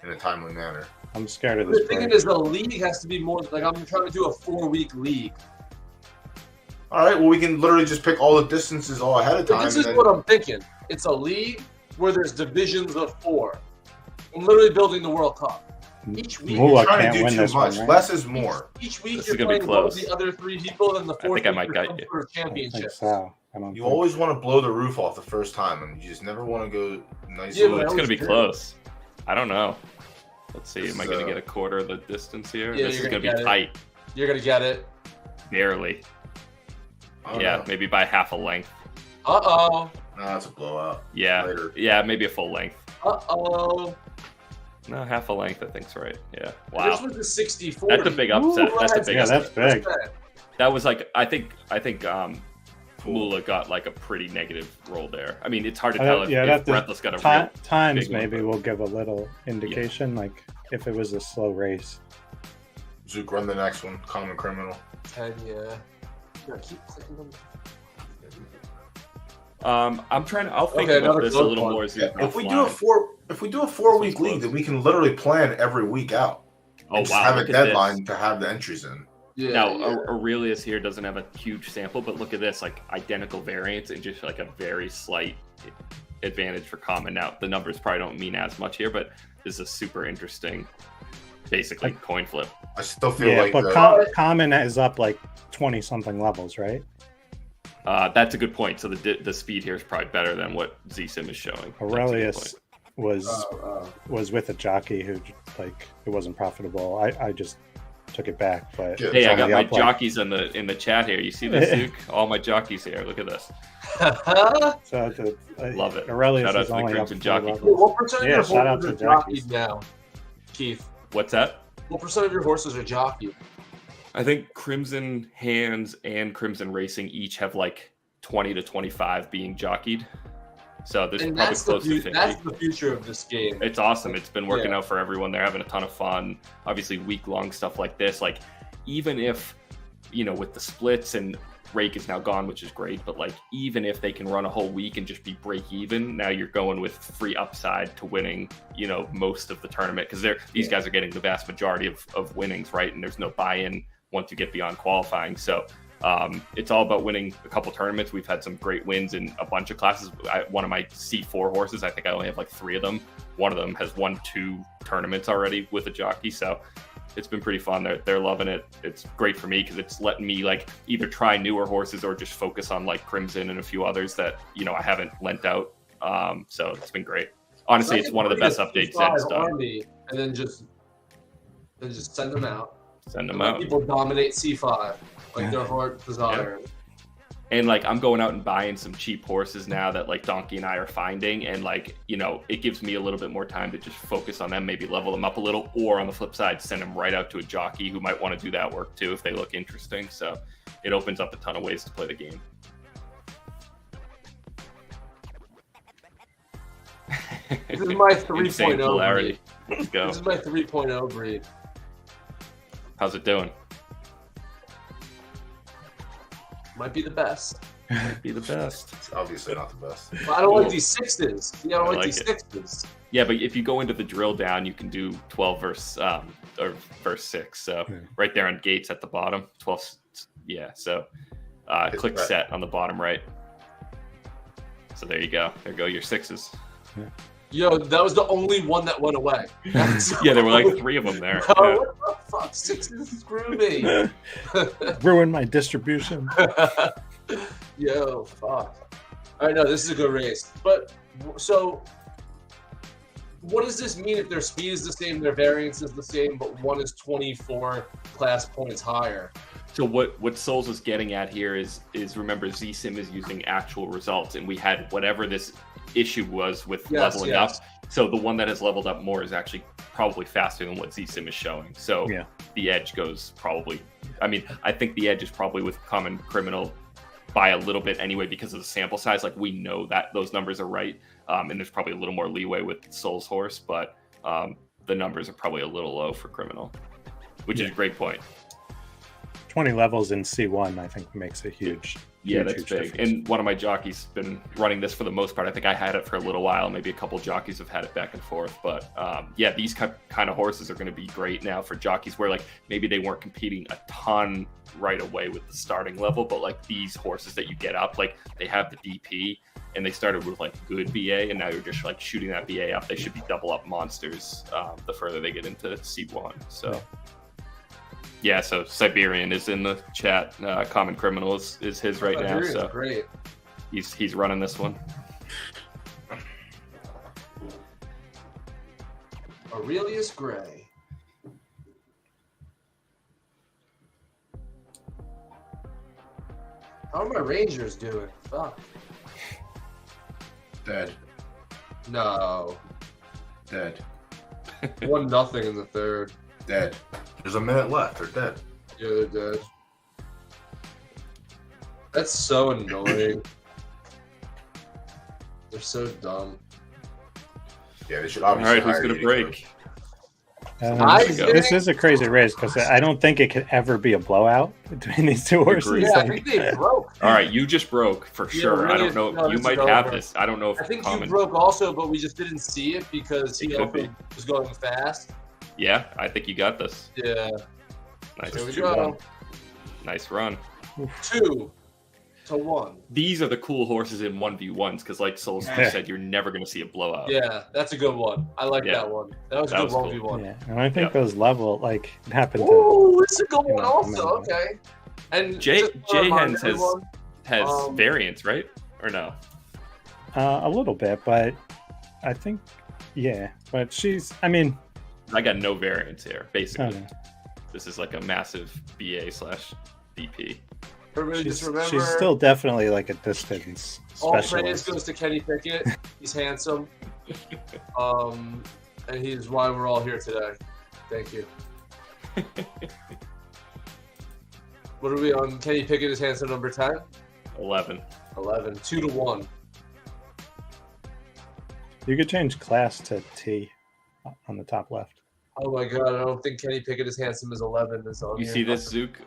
in a timely manner. I'm scared of The this. thing break. is, the league has to be more like I'm trying to do a 4-week league. All right. Well, we can literally just pick all the distances all ahead of But time. this and is then- what I'm thinking. It's a league where there's divisions of 4. I'm literally building the World Cup. Each week, Moolah You're trying can't to do win too this much. one, right? Less is more. each week This is you're gonna be playing one of close. the other 3 people, and the fourth think I week might there's gut some you. sort of I don't think championship. so. I don't You think- always want to blow the roof off the first time, and you just never want to go nice. Yeah, and but It's I going to be was close. I don't know. Let's see. Am I going So- to get a quarter of the distance here? Yeah, This is you're going gonna to be get it. tight. You're gonna get it. Barely. I don't Yeah, know. maybe by half a length. Uh-oh. Nah, it's a blowout. Yeah. Later. Yeah, maybe a full length. Uh-oh. No, half a length, I think's right. Yeah. This Wow. was a 60-40. That's a big upset. That's a big Yeah, upset. that's big. That was like I think Moolah got like a pretty negative roll there. I mean, it's hard to tell if that- Breathless got a real times big one, maybe but- will give a little indication, like if it was a slow race. Zook, run the next one. Common criminal. 10, yeah. Yeah, keep clicking them. I'm trying to. I'll think Okay, about another this a close little one. more. As we go If we do a offline. 4-week This one's league, close. then we can literally plan every week out. Oh And just wow! have a Look at deadline this. to have the entries in. Yeah, Now, yeah. Aurelius here doesn't have a huge sample, but look at this, like identical variants and just like a very slight advantage for common. Now, the numbers probably don't mean as much here, but this is a super interesting, basically coin flip. I still feel Yeah, like but common is up like 20 something levels, right? That's a good point. So the speed here is probably better than what ZSim is showing. That's a good Aurelius point. was with a jockey who like it wasn't profitable. I just took it back, but Good. Hey, I on got the my up, like- jockeys in the chat here. You see this, Zook? All my jockeys here. Look at this. So Love it. Aurelius Shout out is to the only up Crimson 4 Jockey levels. Club. What percent of Yeah, your shout out horses to are jockeys jockeys. now, Keith? What's that? What percent of your horses are jockeyed? I think Crimson Hands and Crimson Racing each have like 20 to 25 being jockeyed. So there's And probably that's the, close to 50. that's the future of this game. It's awesome. It's been working Yeah. out for everyone. They're having a ton of fun. Obviously, week-long stuff like this. Like, even if, with the splits and Rake is now gone, which is great, but like, even if they can run a whole week and just be break even, now you're going with free upside to winning, most of the tournament because these guys are getting the vast majority of winnings, right? And there's no buy-in once you get beyond qualifying. So it's all about winning a couple tournaments. We've had some great wins in a bunch of classes. One of my C4 horses, I think I only have like 3 of them. One of them has won 2 tournaments already with a jockey. So it's been pretty fun. They're loving it. It's great for me because it's letting me like either try newer horses or just focus on like Crimson and a few others that, I haven't lent out. So it's been great. Honestly, it's one of the best updates Zed's done. Army, and then just send them out. Send them And let out. people dominate C5 like their heart desires. And like I'm going out and buying some cheap horses now that like Donkey and I are finding, and like it gives me a little bit more time to just focus on them, maybe level them up a little, or on the flip side, send them right out to a jockey who might want to do that work too if they look interesting. So it opens up a ton of ways to play the game. This is my Insane 3.0 polarity. breed. Let's go. This is my 3.0 breed. How's it doing? Might be the best. Be the best. It's obviously not the best. But I don't like these sixes. Yeah, I don't I like like these it. sixes. Yeah, but if you go into the drill down, you can do 12 verse 6. So Yeah. right there on gates at the bottom, 12. Yeah. So click right. set on the bottom right. So there you go. There go your 6s. Yo, that was the only one that went away. Yeah, there were like 3 of them there. Oh, Yeah. what the fuck? Sixes, screw me. Ruin my distribution. Yo, fuck. All right, no, this is a good race. But so, what does this mean if their speed is the same, their variance is the same, but one is 24 class points higher? So what Souls is getting at here is remember ZSim is using actual results, and we had whatever this issue was with leveling up. So the one that has leveled up more is actually probably faster than what ZSim is showing. So Yeah. the edge goes probably. I mean, I think the edge is probably with Common Criminal by a little bit anyway because of the sample size. Like we know that those numbers are right, and there's probably a little more leeway with Soul's horse, but the numbers are probably a little low for Criminal, which is a great point. 20 levels in C1, I think, makes a huge. Yeah, huge, that's huge big. difference. And one of my jockeys been running this for the most part. I think I had it for a little while. Maybe a couple jockeys have had it back and forth. But yeah, these kind of horses are going to be great now for jockeys where like maybe they weren't competing a ton right away with the starting level, but like these horses that you get up, like they have the DP and they started with like good BA, and now you're just like shooting that BA up. They should be double up monsters the further they get into C1. So. Yeah, so Siberian is in the chat. Common Criminal is his right now. So great. He's running this one. Aurelius Gray. How are my Rangers doing? Fuck. Dead. No. Dead. 1-0 in the third. Dead. There's a minute left. They're dead. Yeah, they're dead. That's so annoying. They're so dumb. Yeah, they should All obviously. right, who's hire gonna you. break? This is a crazy race because I don't think it could ever be a blowout between these two horses. Yeah, I Like, think they broke. All right, you just broke for sure. I really, don't know. no, You this might is have over. this. I don't know if I think you Common. broke also, but we just didn't see it because he It could also was going fast. Yeah, I think you got this. Yeah. Nice. Here we 2-1. go. Nice run. 2-1. These are the cool horses in 1v1s because, like Souls said, you're never going to see a blowout. Yeah, that's a good one. I like Yeah. that one. That was a That good was cool. 1v1. yeah, and I think those level like it happened to. Ooh, it's a good one know, also. no. Okay. And Jay just to remind Hens everyone, has variants, right? Or no? A little bit, but I think yeah. But she's. I mean, I got no variants here. I Basically, don't know. this is like a massive BA/DP. everybody just remember, She's still definitely like a distance all praise specialist. goes to Kenny Pickett. He's handsome. And he's why we're all here today. Thank you. What are we on? Kenny Pickett is handsome number 10? 11. 11. 2-1. You could change class to T on the top left. Oh my god, I don't think Kenny Pickett is handsome as 11 is on You here. see this, Zook?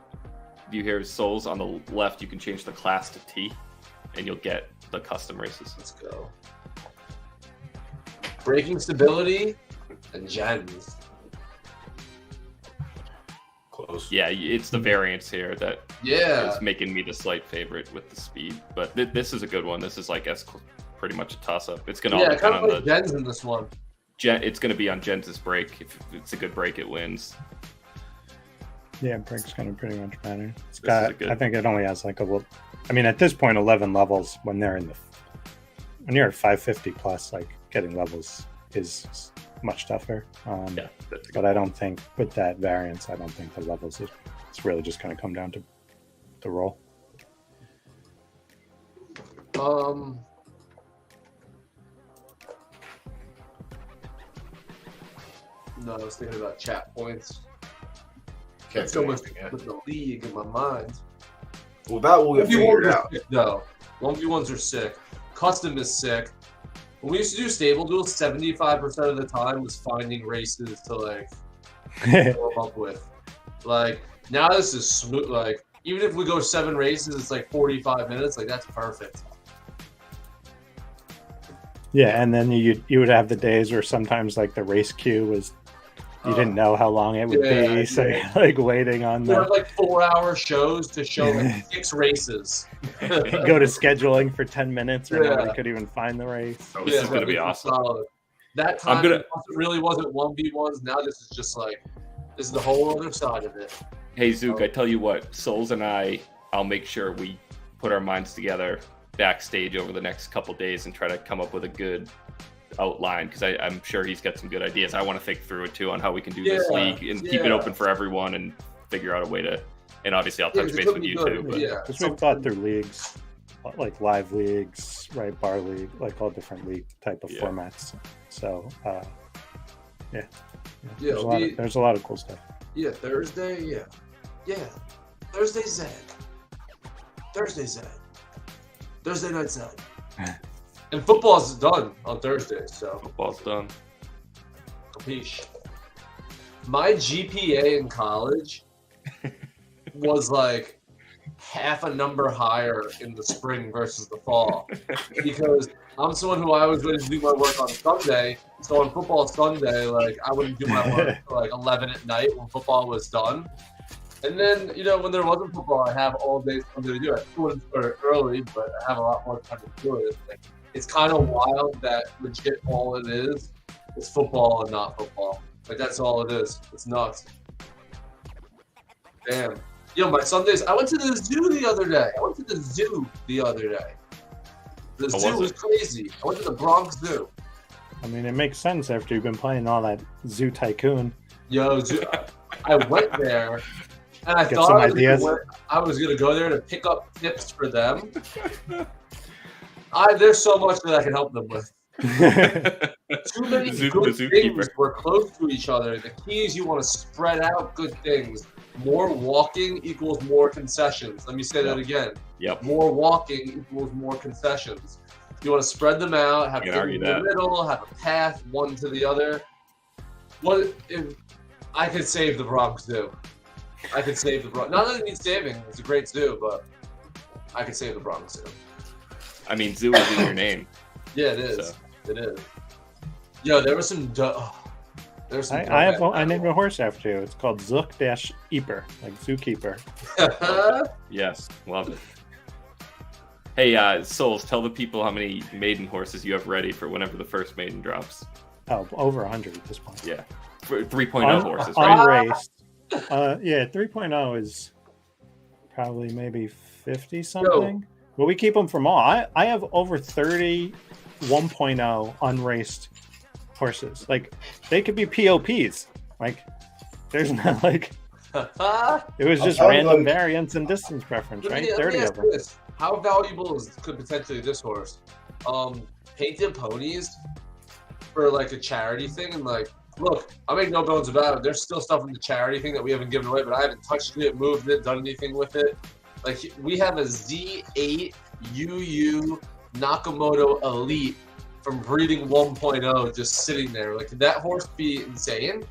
You hear Souls on the left. You can change the class to T, and you'll get the custom races. Let's go. Breaking stability and gens. Close. Yeah, it's the variants here that Yeah. is making me the slight favorite with the speed. But this is a good one. This is like pretty much a toss-up. It's gonna all Yeah, depend kind of on like the gens in this one. It's gonna be on Jens' break. If it's a good break, it wins. Yeah, break's gonna pretty much matter. It's This is got. a good- I think it only has like a little. I mean, at this point, 11 levels when they're in the when you're at 550 plus, like getting levels is much tougher. Yeah, that's a good. But I don't think with that variance, I don't think the levels is. It's really just going to come down to the roll. No, I was thinking about chat points. Can't So do much anything, yeah. with the league in my mind. Well, that will get 1v1s figured are out. sick, though. 1v1s are sick. Custom is sick. When we used to do stable duels, 75% of the time was finding races to like warm up with. Like now this is smooth. Like even if we go 7 races, it's like 45 minutes. Like that's perfect. Yeah, and then you would have the days where sometimes like the race queue was you didn't know how long it would yeah, be, so yeah. you're like waiting on We have the like 4-hour shows to show like 6 races. go to scheduling for 10 minutes where Yeah. nobody could even find the race. Oh, this is gonna be it's awesome. solid. That time I'm gonna- it really wasn't 1v1s. Now this is just like this is the whole other side of it. Hey Zook, I tell you what, Souls and I'll make sure we put our minds together backstage over the next couple days and try to come up with a good outline because I'm sure he's got some good ideas. I want to think through it too on how we can do this Yeah, league and keep it yeah. open for everyone and figure out a way to. And obviously, I'll Yeah, touch 'cause base it'll with be you good, too. But yeah. Because we've thought through leagues, like live leagues, right? Bar league, like all different league type of Yeah. formats. So, Yeah, there's, it'll be- there's a lot of cool stuff. Yeah, Thursday. Yeah. Thursday Zed. Thursday night Zed. And football's done on Thursday, so Football's done. capiche. My GPA in college was like half a number higher in the spring versus the fall because I'm someone who I always wanted to do my work on Sunday. So on football Sunday, like I wouldn't do my work till like 11 at night when football was done. And then, when there wasn't football, I have all day Sunday to do it. I wouldn't start early, but I have a lot more time to do it. Like, it's kind of wild that legit all it is football and not football. Like that's all it is. It's nuts. Damn. My Sundays. I went to the zoo the other day. The zoo was crazy. I went to the Bronx Zoo. I mean, it makes sense after you've been playing all that Zoo Tycoon. Zoo. I went there, and I Get thought some I ideas. was gonna go there to pick up tips for them. There's so much that I can help them with. Too many good things were close to each other. The key is you want to spread out good things. More walking equals more concessions. Let me say that again. Yep. More walking equals more concessions. You want to spread them out, have things in the middle, have a path one to the other. What if I could save the Bronx Zoo? Not that it needs saving. It's a great zoo, but I could save the Bronx Zoo. I mean, zoo is in your name. Yeah, it is. So. It is. There was some. I named a horse after you. It's called Zook-Eeper, like zookeeper. Yes, love it. Hey, Souls, tell the people how many maiden horses you have ready for whenever the first maiden drops. Oh, over 100 at this point. Yeah, for 3.0 horses, right? Unraced. Yeah, 3.0 is probably maybe 50 something. But we keep them from all. I have over 30 1.0 unraced horses. Like they could be POPs. Like there's not like it was just random variance and distance preference, right? 30 of them. How valuable could potentially this horse? Painted ponies for like a charity thing, and like, look, I make no bones about it. There's still stuff in the charity thing that we haven't given away, but I haven't touched it, moved it, done anything with it. Like we have a Z8 UU Nakamoto Elite from breeding 1.0 just sitting there. Like, could that horse be insane?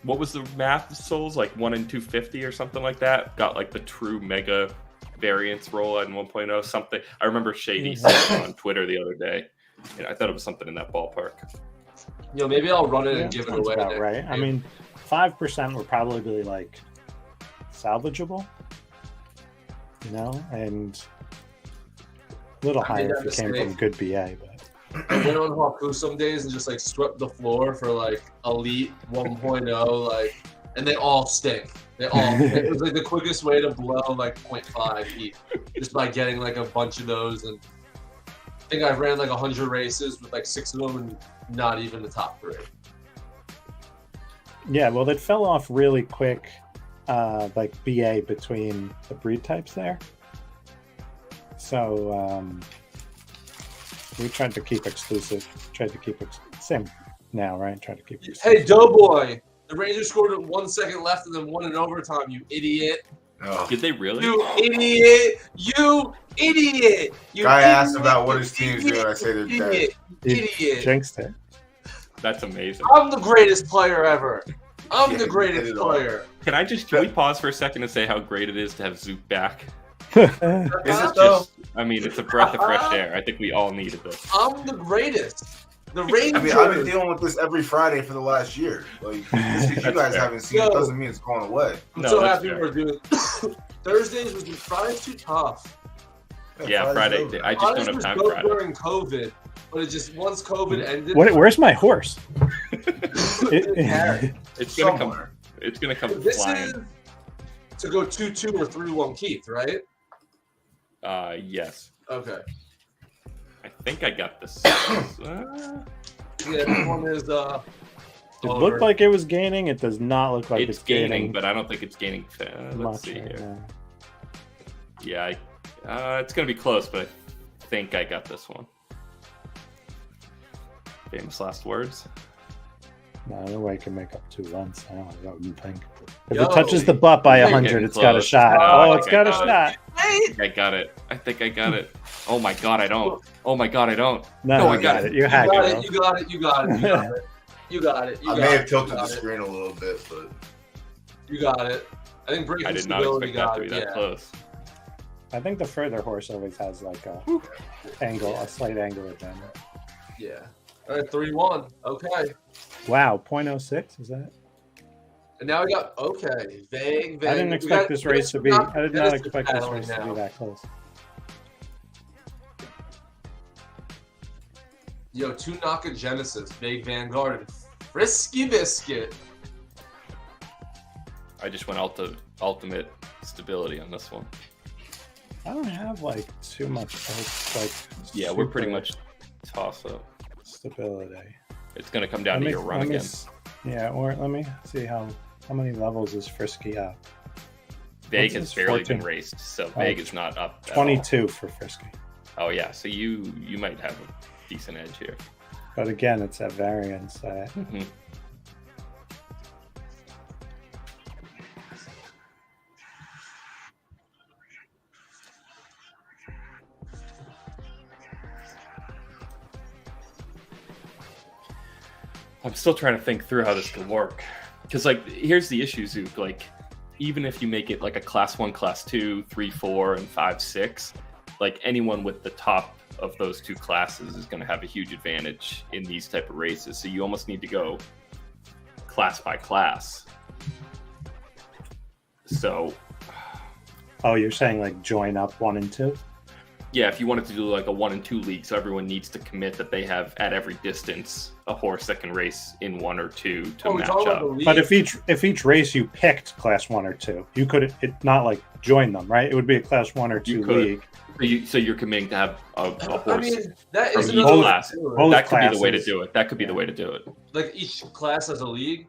What was the math, Souls? Like 1 in 250 or something like that? Got like the true mega variance roll in 1.0 something. I remember Shady saying on Twitter the other day. I thought it was something in that ballpark. Maybe I'll run it and give it away. About right. I mean, 5% were probably like salvageable, and a little higher if it came from good BA. But I went on Haku some days and just like swept the floor for like Elite 1.0, like, and they all stink. It was like the quickest way to blow like 0.5 heat, just by getting like a bunch of those. And I think I ran like 100 races with like 6 of them and not even the top 3. Yeah, well, it fell off really quick, like BA between the breed types there. So we tried to keep exclusive. Same now, right? Tried to keep. Hey, Doughboy! The Rangers scored with 1 second left and then won in overtime. You idiot! Oh. Did they really? You idiot! You idiot! Guy asked about what his team's doing. I say they're dead. Idiot! Jinxed it. That's amazing. I'm the greatest player ever. I'm the greatest player. Can we pause for a second and say how great it is to have Zook back? Is it though? It's a breath of fresh air. I think we all needed this. I'm the greatest. The Rangers. I've been dealing with this every Friday for the last year. Like, just because you guys haven't seen it doesn't mean it's going away. I'm so happy we're doing Thursdays. Friday's too tough. Yeah, Friday. I just don't have time for Friday. During COVID, but it just once COVID ended. Where's my horse? It's gonna come. It's gonna come this flying. Is to go 2-2 or 3-1 Keith, right? Yes. Okay. I think I got this. Yeah, this one is It looked like it was gaining. It does not look like it's gaining, but I don't think it's gaining. Let's see right here. now. Yeah, it's gonna be close, but I think I got this one. Famous last words. No, no way it can make up 2 lengths now. I wouldn't think. If Yo, it touches the butt by you're 100, getting it's got a close. shot. Oh, Oh, it's got a okay. shot. I got it. I think I got it. Oh my god, I don't. Oh my god, I don't. No, No, I you got got it. it. You You hacked got it. it. You got it. You got it. You got it. You got it. You I got may it. have tilted You the got it. screen a little bit, but You got it. I think breaking I did not stability expect that got to be it. that Yeah. close. I think the further horse always has like a angle, a slight angle advantage. Yeah. All right, 3-1. Okay. Wow, 0.06 is that? And now we got vague. I didn't We expect got- this we got race to two be. knock- I did not Genesis expect this battling race to be now. that close. Yo, 2 Naka Genesis, Vague Vanguard, and Frisky Biscuit. I just went ultimate stability on this one. I don't have like too much like. Yeah, we're pretty super much toss up. stability. It's gonna come down to your run again. Yeah, or let me see how many levels is Frisky up. Vague What's has this, barely 14? been raced, so Vague is not up. at all. 22 for Frisky. Oh yeah, so you might have a decent edge here. But again, it's at variance. Mhm. I'm still trying to think through how this could work. Because, like, here's the issue, Zook. Like, even if you make it like a class 1, class 2, 3, 4, and 5, 6, like, anyone with the top of those 2 classes is going to have a huge advantage in these type of races. So you almost need to go class by class. So, Oh, you're saying like join up 1 and 2? yeah, if you wanted to do like a 1 and 2 league, so everyone needs to commit that they have at every distance a horse that can race in 1 or 2 to we match talking about up. the league? But if each race you picked class 1 or 2, you could not like join them, right? It would be a class 1 or 2 You could. league. So you're committing to have a horse. I mean, that from is each another way class. to do it. Both That could be the way to classes. do it. That could be the way to do it. Like each class has a league.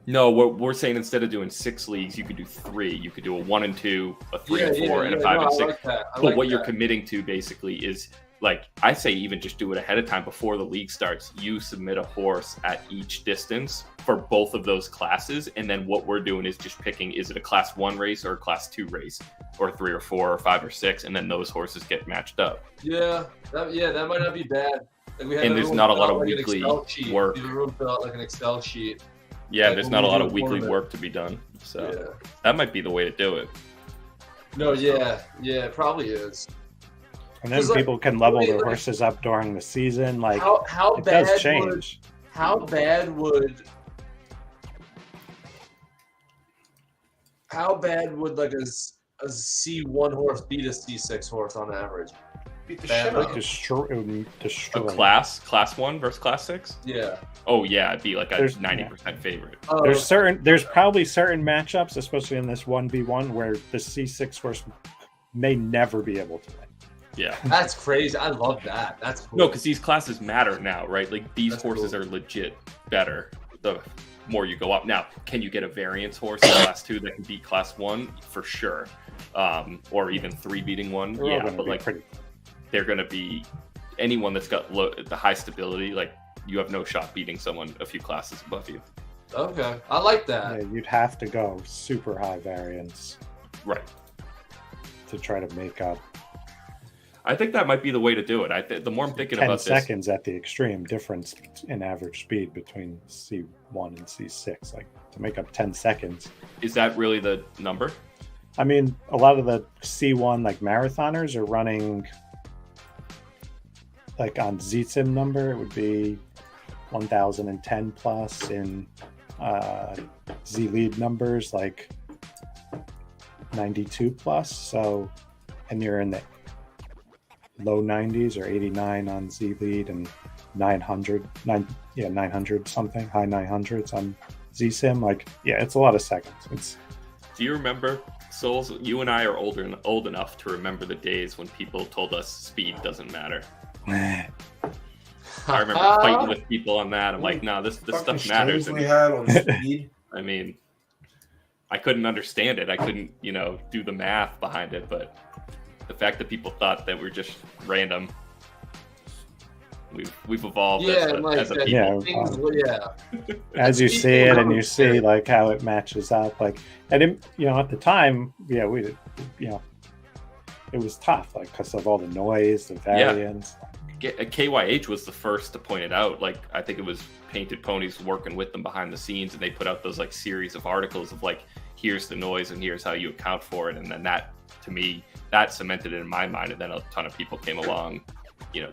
No, we're saying instead of doing 6 leagues, you could do 3. You could do a 1 and 2, a 3 and 4, and a 5 no, and I 6. like that. I But like what you're that. committing to basically is, like, I say even just do it ahead of time before the league starts. You submit a horse at each distance for both of those classes, and then what we're doing is just picking, is it a class 1 race or a class 2 race, or 3 or 4 or 5 or 6, and then those horses get matched up. Yeah, that might not be bad. Like we have And there's everyone not a fill lot out of like an weekly Excel sheet. work. Everyone fill out like an Excel sheet. Yeah, Like there's when not a we lot do of a weekly tournament. work to be done. So Yeah. that might be the way to do it. No, yeah, it probably is. And then 'Cause, like, people can level really, their like- horses up during the season. Like How it bad does would change. how bad would like a C1 horse beat a C6 horse on average? beat the Bad shit luck. out. It would A destroy. class 1 versus class 6? Yeah. Oh yeah, it'd be like a There's- 90% favorite. Oh, There's probably certain matchups, especially in this 1v1, where the C6 horse may never be able to win. Yeah. that's crazy. I love that. That's cool. No, because these classes matter now, right? Like these That's horses cool. are legit better the more you go up. Now, can you get a variance horse in class 2 that can beat class 1? For sure. Or even 3 beating 1. They're all Yeah, gonna but be like pretty. they're going to be anyone that's got the high stability, like you have no shot beating someone a few classes above you. Okay, I like that. Yeah, you'd have to go super high variance Right. to try to make up I think that might be the way to do it. The more I'm thinking 10 about this, seconds at the extreme difference in average speed between C1 and C6. Like to make up 10 seconds. is that really the number? I mean, a lot of the C1 like marathoners are running like on ZSIM number, it would be 1010 plus in Z lead numbers like 92 plus. So, and you're in the low 90s or 89 on Z lead and 900 something, high 900s on ZSIM. Like, yeah, it's a lot of seconds. It's Do you remember, Souls? You and I are old enough to remember the days when people told us speed doesn't matter. I remember fighting with people on that. I'm like, no, this Fucking stuff matters. streams And, we had on speed. I mean, I couldn't understand it. I couldn't, do the math behind it. But the fact that people thought that we're just random, We've evolved Yeah, like as a that. people. Yeah. Things, As you see it and you see Yeah. like how it matches up, like, and it, at the time, we it was tough, like, because of all the noise, the variance. KYH was the first to point it out. Like, I think it was Painted Ponies working with them behind the scenes, and they put out those like series of articles of like, here's the noise and here's how you account for it. And then that, to me, that cemented it in my mind. And then a ton of people came along,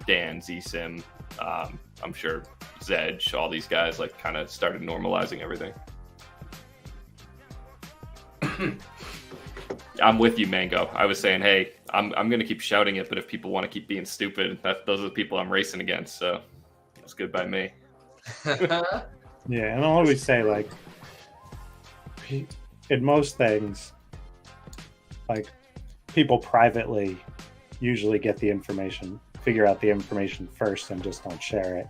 Dan, Z-Sim, I'm sure Zed, all these guys like kind of started normalizing everything. I'm with you, Mango. I was saying, hey, I'm going to keep shouting it, but if people want to keep being stupid, those are the people I'm racing against. So it's good by me. Yeah, and I'll always say, like, in most things, like, people privately usually get the information, figure out the information first, and just don't share it.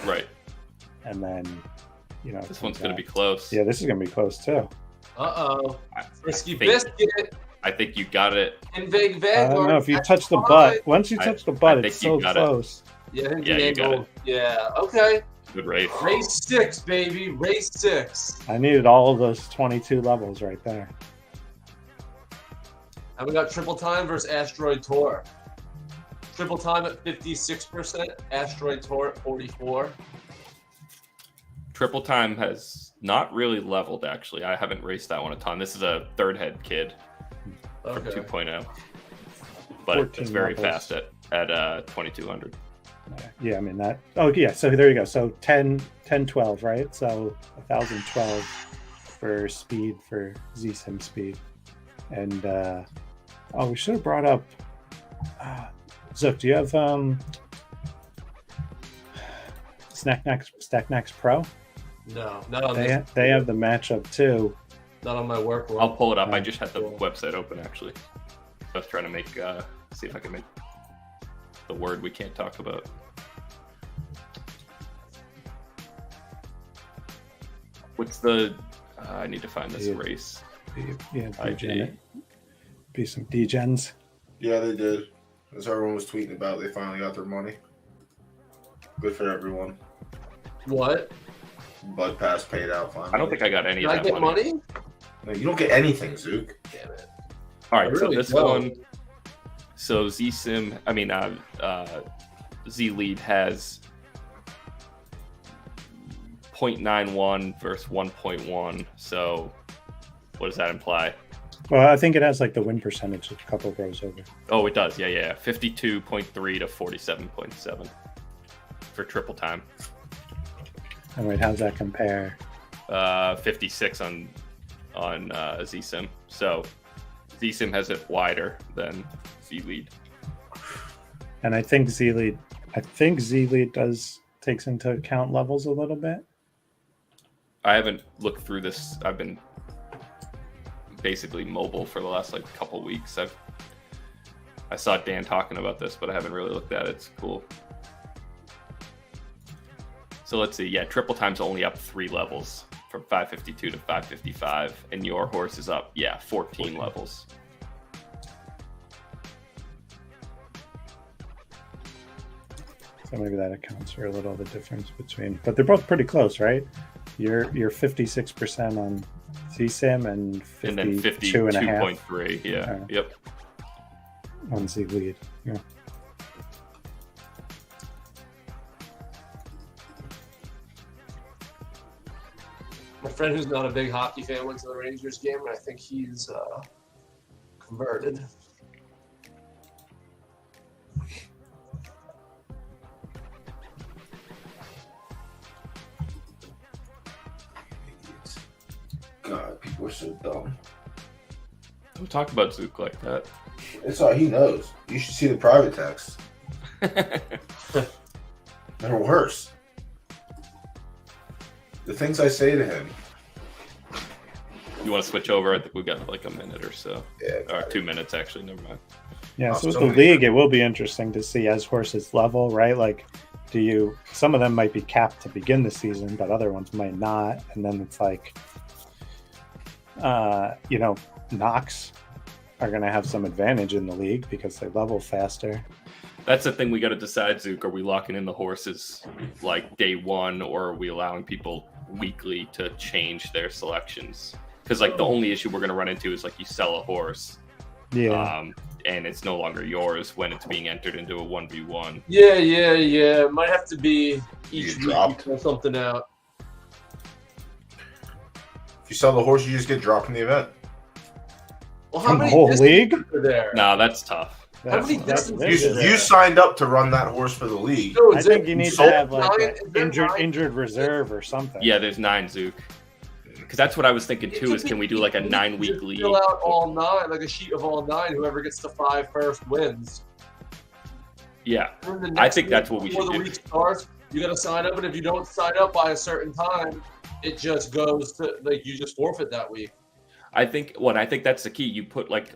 Right. And then, this one's going to be close. Yeah, this is going to be close too. Uh-oh. Frisky think- biscuit. I think you got it. In Vig Vig. I don't know if you touch the butt. Once you touch the butt, think it's you so got it. close. Yeah, Yeah, you got it. Yeah, okay. Good race. Race 6, baby. Race 6. I needed all of those 22 levels right there. And we got Triple Time versus Asteroid Tour. Triple Time at 56%, Asteroid Tour at 44%. Triple Time has not really leveled, actually. I haven't raced that one a ton. This is a third head kid from Okay. 2.0. But 14 it's very levels. fast at 2200. Yeah, I mean that. Oh, yeah. So there you go. So 10, 12, right? So 1012 for speed for Z-Sim speed. And, we should have brought up Zook. Do you have Stacknax Pro? No, not on They this. they have the matchup too. Not on my work one. I'll pull it up. I Yeah. just had the website open, actually. I was trying to make, see if I can make the word we can't talk about. What's the, I need to find this Yeah. race. Yeah, IG. be some degens. Yeah, they did. As everyone was tweeting about, they finally got their money. Good for everyone. What? Bud Pass paid out finally. I don't think I got any Did of I that get money. money? No, you don't get anything, Zook. Damn it. All I right, really so this don't. one, so Z-Sim, Z-Lead has 0.91 versus 1.1. So what does that imply? Well, I think it has like the win percentage a couple rows over. Oh, it does. Yeah. 52.3 to 47.7 for Triple Time. And wait, how's that compare? 56 on Z-Sim. So Z-Sim has it wider than Z-Lead. And I think Z-Lead takes into account levels a little bit. I haven't looked through this. I've been basically mobile for the last couple weeks. I saw Dan talking about this, but I haven't really looked at it. It's cool. So let's see. Yeah, Triple Time's only up 3 levels from 552 to 555, and your horse is up 14 levels. So maybe that accounts for a little of the difference between, but they're both pretty close, right? You're 56% on Z-Sim and And then 52.5 52.3. Yeah. Yeah. Yep. on Z-Lead. Yeah. My friend who's not a big hockey fan went to the Rangers game, and I think he's converted. God, people are so dumb. Don't talk about Zook like that. It's all he knows. You should see the private texts. They're worse. The things I say to him. You want to switch over? I think we've got a minute or so. Yeah, Or 2 minutes, actually. Never mind. Yeah, Oh, so with so the many league, it will be interesting to see as horses level, right? Like, some of them might be capped to begin the season, but other ones might not. And then it's like, Knox are going to have some advantage in the league because they level faster. That's the thing we got to decide, Zook. Are we locking in the horses like day one, or are we allowing people weekly to change their selections? Because like the only issue we're going to run into is like you sell a horse, and it's no longer yours when it's being entered into a 1v1. Yeah. Might have to be each week you pull something out. If you sell the horse, you just get dropped from the event. Well, how From the many whole distances league? are there? No, that's tough. How many distances You, are there? you signed up to run that horse for the league. Dude, I is it- think you need to sold have like nine- an is there nine? injured reserve or something. Yeah, there's 9, Zook. Because that's what I was thinking It too. could Is be can we do like a easy 9-week to league? Fill out all 9, like a sheet of all 9. Whoever gets to 5 first wins. Yeah, And the I next think week, that's what we before should the do. week starts, you got to sign up, and if you don't sign up by a certain time, it just goes to like you just forfeit that week. I think that's the key. You put like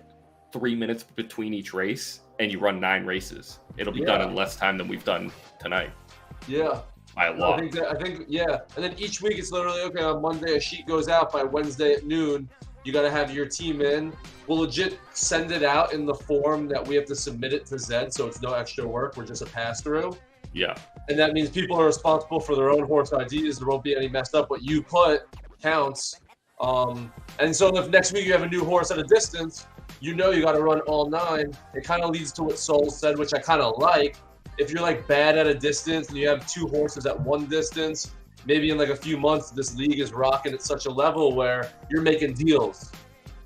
3 minutes between each race, and you run 9 races. It'll be done in less time than we've done tonight Yeah. by a lot. I think, yeah. And then each week it's literally, okay, on Monday a sheet goes out. By Wednesday at noon, you got to have your team in. We'll legit send it out in the form that we have to submit it to Zed, so it's no extra work. We're just a pass-through. Yeah, And that means people are responsible for their own horse IDs. There won't be any messed up. What you put counts. And so if next week you have a new horse at a distance, you know you got to run all 9. It kind of leads to what Soul said, which I kind of like. If you're like bad at a distance and you have 2 horses at one distance, maybe in like a few months this league is rocking at such a level where you're making deals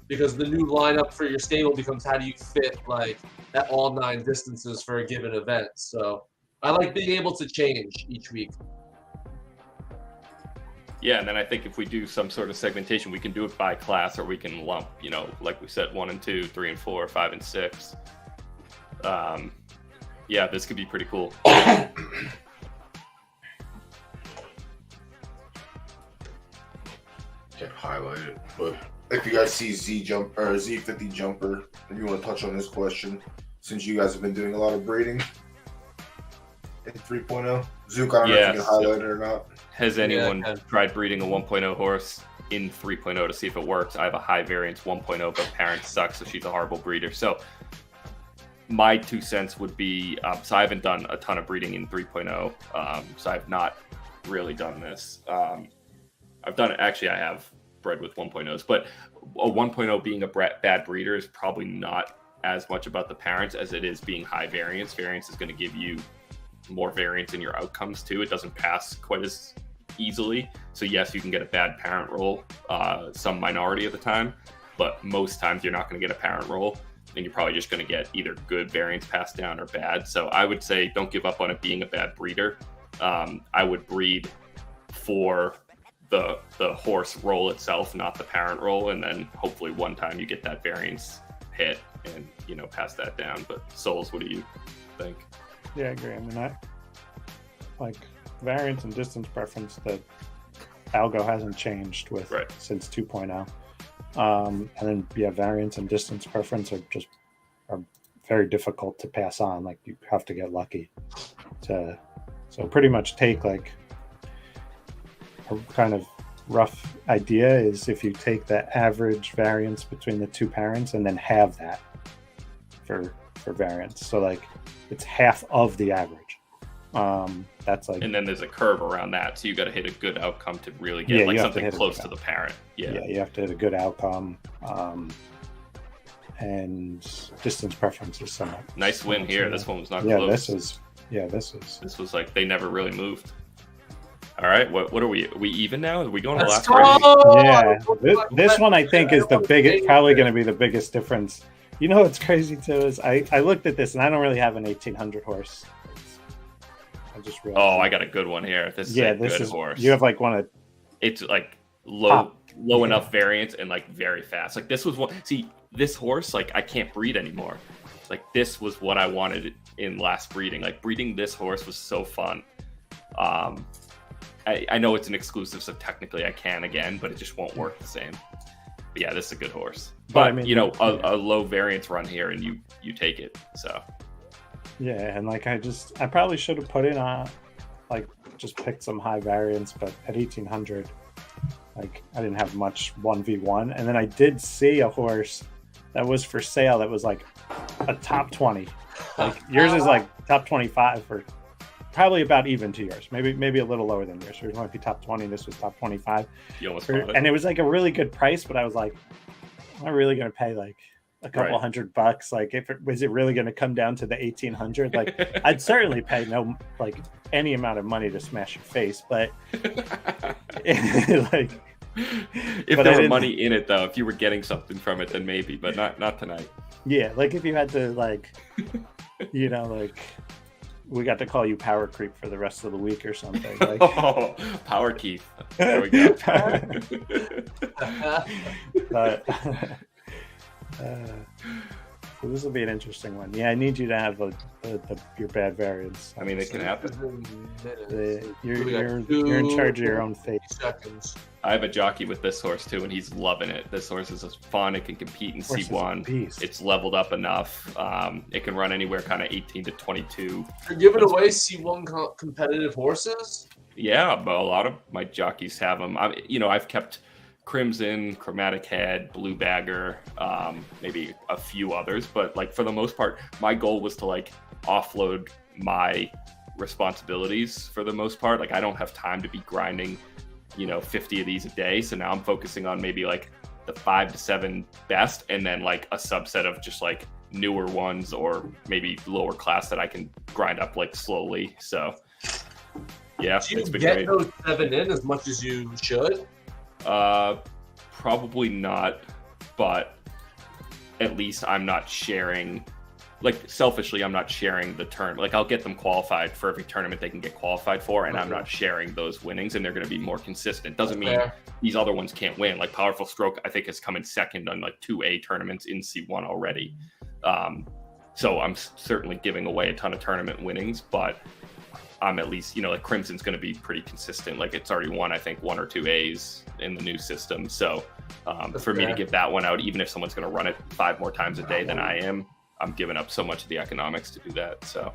because the new lineup for your stable becomes how do you fit like at all 9 distances for a given event. So I like being able to change each week. yeah. And then I think if we do some sort of segmentation, we can do it by class, or we can lump, like we said, 1 and 2, 3 and 4, 5 and 6. Yeah, this could be pretty cool. Can't highlight it, but if you guys see Z50 jumper, if you want to touch on this question, since you guys have been doing a lot of breeding in 3.0, Zook, I don't know if you can highlight it or not. Has anyone Yeah, tried breeding a 1.0 horse in 3.0 to see if it works? I have a high variance 1.0, but parent sucks, so she's a horrible breeder. So my 2 cents would be, so I haven't done a ton of breeding in 3.0, so I've not really done this. I've done it, actually I have bred with 1.0s, but a 1.0 being a bad breeder is probably not as much about the parents as it is being high variance. Variance is going to give you more variance in your outcomes too. It doesn't pass quite as easily. So yes, you can get a bad parent roll some minority of the time, but most times you're not going to get a parent roll, and you're probably just going to get either good variance passed down or bad. So I would say don't give up on it being a bad breeder. I would breed for the horse roll itself, not the parent roll, and then hopefully one time you get that variance hit and pass that down. But Souls, what do you think? Yeah, I agree. I mean, I like variance and distance preference. The algo hasn't changed with since 2.0. And then variance and distance preference are very difficult to pass on. Like you have to get lucky to. So pretty much take like a kind of rough idea is if you take the average variance between the 2 parents and then have that for variance. So like it's half of the average. That's like, and then there's a curve around that, so you got to hit a good outcome to really get like something close to the parent. Yeah, you have to hit a good outcome. And distance preference is somewhat nice win here. This one was not close. This was like they never really moved. All right, what are we? Are we even now? Are we going to the last race? Yeah, this one I think is the biggest, probably going to be the biggest difference. You know what's crazy too is I looked at this and I don't really have an 1800 horse. I just realized. Oh, I got a good one here. This is a good horse. You have like one of. It's like low enough variance and like very fast. Like this was one. See, this horse, like I can't breed anymore. Like this was what I wanted in last breeding. Like breeding this horse was so fun. I know it's an exclusive, so technically I can again, but it just won't work the same. But yeah, this is a good horse. But I mean, a low variance run here, and you take it. So yeah, and like I probably should have put in just picked some high variance, but at 1800, like I didn't have much 1v1, and then I did see a horse that was for sale that was like a top 20 Like yours is like top 25 or probably about even to yours. Maybe a little lower than yours. Yours might be top 20. This was top 25. You almost bought it. And it was like a really good price, but I was like, am I really going to pay like a couple $100? Like, was it really going to come down to the 1,800? Like, I'd certainly pay any amount of money to smash your face, but like, if there were money in it though, if you were getting something from it, then maybe, but not tonight. Yeah, like if you had to like, like we got to call you Power Creep for the rest of the week or something. Like, oh, Power Keith. There we go. But, so this will be an interesting one. Yeah, I need you to have your bad variants. I mean, it can happen. You're in charge of your own fate. Seconds. I have a jockey with this horse too, and he's loving it. This horse is fun. It can compete in C1. It's leveled up enough. It can run anywhere kind of 18 to 22. You're giving away C1 competitive horses? Yeah, but a lot of my jockeys have them. I've kept Crimson, Chromatic Head, Blue Bagger, maybe a few others, but like for the most part, my goal was to like offload my responsibilities for the most part. Like I don't have time to be grinding 50 of these a day. So now I'm focusing on maybe like the 5 to 7 best, and then like a subset of just like newer ones or maybe lower class that I can grind up like slowly. So yeah, Do you it's been get great. those 7 in as much as you should? Probably not, but at least I'm not sharing. Like selfishly, I'm not sharing the turn. Like I'll get them qualified for every tournament they can get qualified for, and I'm not sharing those winnings, and they're going to be more consistent. Doesn't mean these other ones can't win. Like Powerful Stroke, I think has come in second on like 2A tournaments in C1 already. So I'm certainly giving away a ton of tournament winnings, but I'm at least, like Crimson's going to be pretty consistent. Like it's already won, I think 1 or 2 A's in the new system. So for me to give that one out, even if someone's going to run it 5 more times a day than I am, I'm giving up so much of the economics to do that. So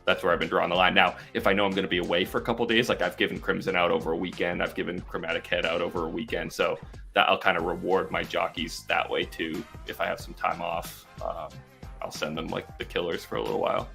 that's where I've been drawing the line. Now, if I know I'm going to be away for a couple of days, like I've given Crimson out over a weekend, I've given Chromatic Head out over a weekend. So that I'll kind of reward my jockeys that way too. If I have some time off, I'll send them like the killers for a little while.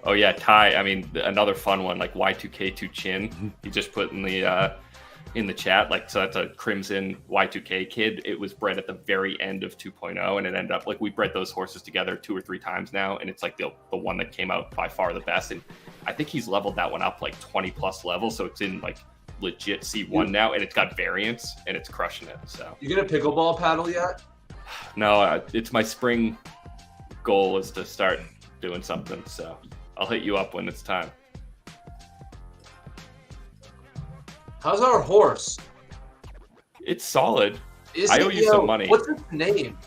Oh yeah, Ty. I mean, another fun one like Y2K2 Chin. He just put in the chat. Like, so that's a Crimson Y2K kid. It was bred at the very end of 2.0, and it ended up like we bred those horses together 2 or 3 times now, and it's like the one that came out by far the best. And I think he's leveled that one up like 20 plus levels, so it's in like legit C1 now, and it's got variants, and it's crushing it. So You get a pickleball paddle yet? no, it's my spring goal is to start doing something. So I'll hit you up when it's time. How's our horse? It's solid. Is I it, owe you some money. What's its name?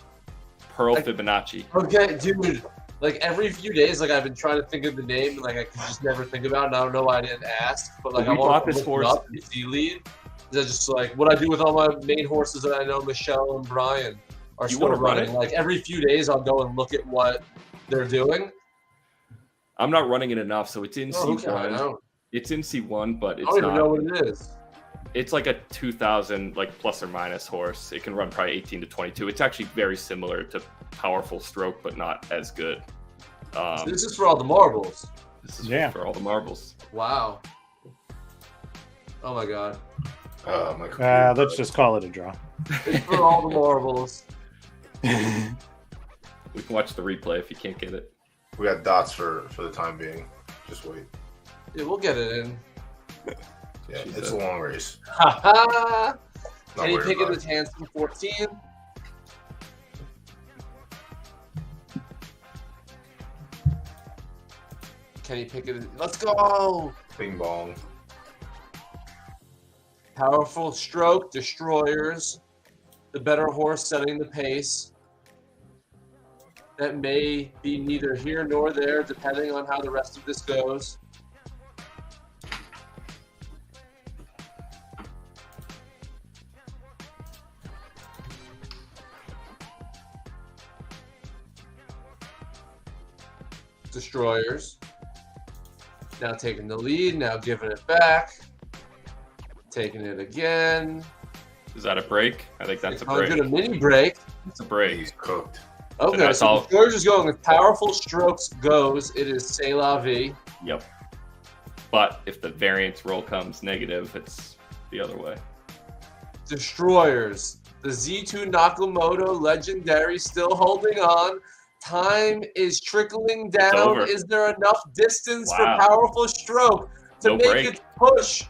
Pearl Fibonacci. Okay, dude. Like every few days, like I've been trying to think of the name, and like I can just never think about it. And I don't know why I didn't ask, but like We I want bought to this look it horse- up and see lead. Is that just like what I do with all my main horses that I know, Michelle and Brian are You still wanna run running? it? Like every few days, I'll go and look at what they're doing. I'm not running it enough, so it's in Oh, okay, I C1. don't It's in C1, but it's even know not. what it is. It's like a 2,000 like plus or minus horse. It can run probably 18 to 22. It's actually very similar to Powerful Stroke, but not as good. So this is for all the marbles. This is Yeah. for all the marbles. Wow. Oh my god. My computer. Let's just call it a draw. It's for all the marbles. We can watch the replay if you can't get it. We got dots for the time being. Just wait. Yeah, we'll get it in. Yeah, She it's said. a long race. Ha ha! Not Kenny worried Pickett about is Hanson 14. Kenny Pickett is, let's go! it. Bing bong. Powerful Stroke, Destroyers. The better horse setting the pace. That may be neither here nor there, depending on how the rest of this goes. Destroyers. Now taking the lead, now giving it back. Taking it again. Is that a break? I think that's a break. 600, a mini break. It's a break. He's cooked. Okay, that's so all- George is going with Powerful Strokes goes. It is C'est La Vie. Yep. But if the variance roll comes negative, it's the other way. Destroyers. The Z2 Nakamoto Legendary still holding on. Time is trickling down. over. Is there enough distance Wow. for Powerful Stroke to No make break. it push?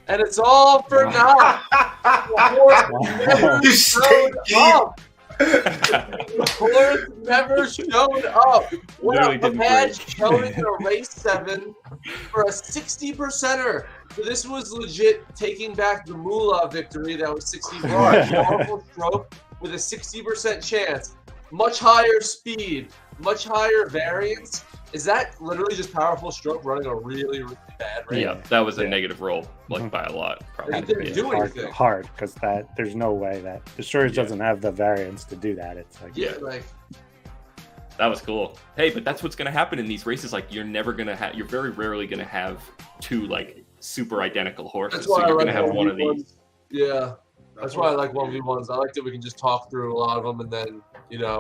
And it's all for naught. The horse never You showed stinky. up. The horse never showed up. What Literally up, didn't Patch break. showing in a race 7 for a 60%er. So this was legit taking back the Moolah victory that was 60 bars. Powerful Stroke with a 60% chance. Much higher speed, much higher variance. Is that literally just Powerful Stroke running a really, really bad race? Yeah, that was a Yeah. negative roll, like Mhm. by a lot. He Probably. didn't do anything. hard because that there's no way that Destroyers Yeah. doesn't have the variance to do that. It's like Yeah, like That was cool. Hey, but that's what's gonna happen in these races. Like, you're never gonna have. You're very rarely gonna have two like super identical horses. that's So why I you're like gonna have one of 1v1s. these. Yeah, that's why I like 1v1s. I like that we can just talk through a lot of them, and then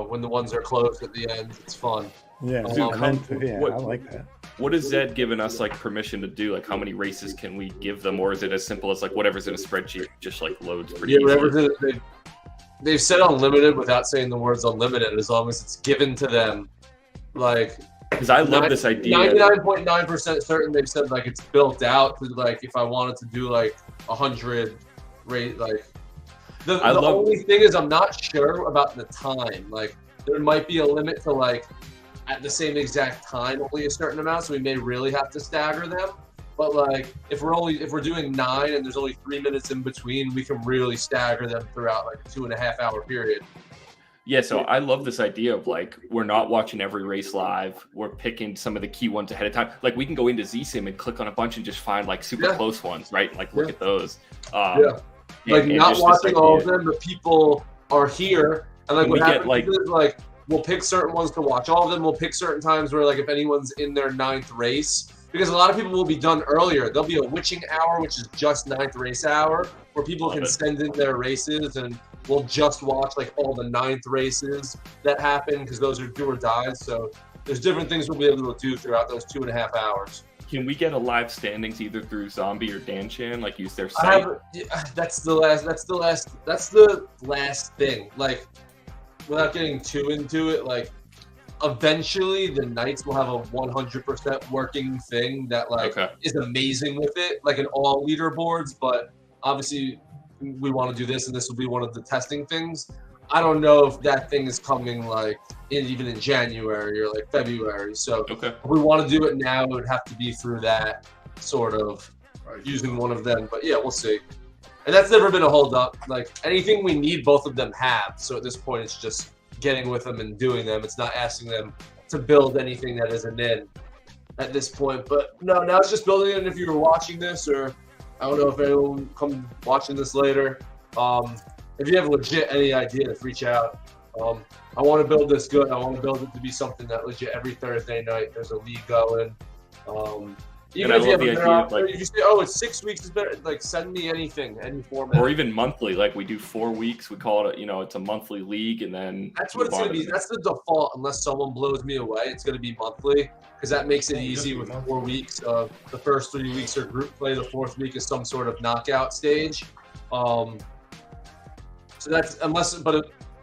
when the ones are close at the end, it's fun. yeah, Dude, and then, yeah, what- I like that. What has Zed given us like permission to do? Like, how many races can we give them, or is it as simple as like whatever's in a spreadsheet just like loads pretty Yeah, easily? whatever they've said unlimited without saying the words unlimited, as long as it's given to them. Like, Because I love this idea. 99.9% certain they've said like it's built out to like if I wanted to do like 100 rate like the I love- only thing is I'm not sure about the time. Like there might be a limit to like at the same exact time only a certain amount, so we may really have to stagger them. But like if we're doing 9 and there's only 3 minutes in between, we can really stagger them throughout like a 2.5 hour period. Yeah, so I love this idea of like we're not watching every race live. We're picking some of the key ones ahead of time. Like we can go into ZSim and click on a bunch and just find like super Yeah. close ones, right? Like look Yeah. at those. Yeah. Like and not just this watching all of idea. them, but people are here, and like And what we get, happens like- is like we'll pick certain ones to watch all of them. We'll pick certain times where like if anyone's in their 9th race, because a lot of people will be done earlier. There'll be a witching hour, which is just 9th race hour, where people Love can it. send in their races, and we'll just watch like all the 9th races that happen because those are do or dies. So there's different things we'll be able to do throughout those 2.5 hours. Can we get a live standings either through Zombie or DanChan? Like use their I site? have, yeah, that's the last thing. Like, without getting too into it, like, eventually the Knights will have a 100% working thing that like Okay. is amazing with it, like in all leaderboards. But obviously, we want to do this, and this will be one of the testing things. I don't know if that thing is coming like even in January or like February. So Okay. if we want to do it now, it would have to be through that sort of using one of them. But yeah, we'll see. And that's never been a hold up. Like anything we need, both of them have. So at this point, it's just getting with them and doing them. It's not asking them to build anything that isn't in at this point. But no, now it's just building it. And if you were watching this, or I don't know if anyone come watching this later, if you have legit any ideas, reach out. I want to build this good. I want to build it to be something that legit every Thursday night there's a league going. Even And if I you love have a the better idea of, option, like- if you say, oh, it's 6 weeks is better, like send me anything, any format. Or even monthly, like we do 4 weeks. We call it, it's a monthly league, and then That's what it's move on gonna be. to- That's the default, unless someone blows me away. It's gonna be monthly because that makes it easy with 4 weeks. The first 3 weeks are group play. The 4th week is some sort of knockout stage. So that's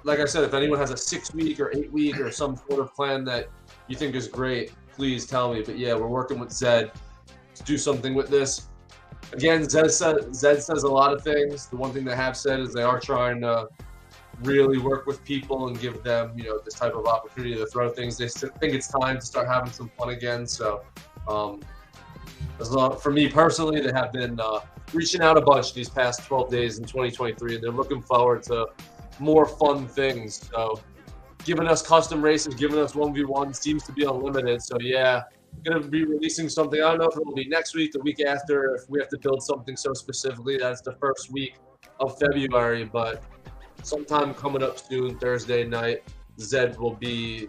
like I said, if anyone has a 6-week or 8-week or some sort of plan that you think is great, please tell me. But yeah, we're working with Zed to do something with this. Again, Zed says a lot of things. The one thing they have said is they are trying to really work with people and give them, this type of opportunity to throw things. They think it's time to start having some fun again. So, for me personally, they have been reaching out a bunch these past 12 days in 2023, and they're looking forward to more fun things. So, giving us custom races, giving us 1v1 seems to be unlimited. So, yeah, going to be releasing something. I don't know if it'll be next week, the week after, if we have to build something so specifically that's the first week of February, but sometime coming up soon, Thursday night, Zed will be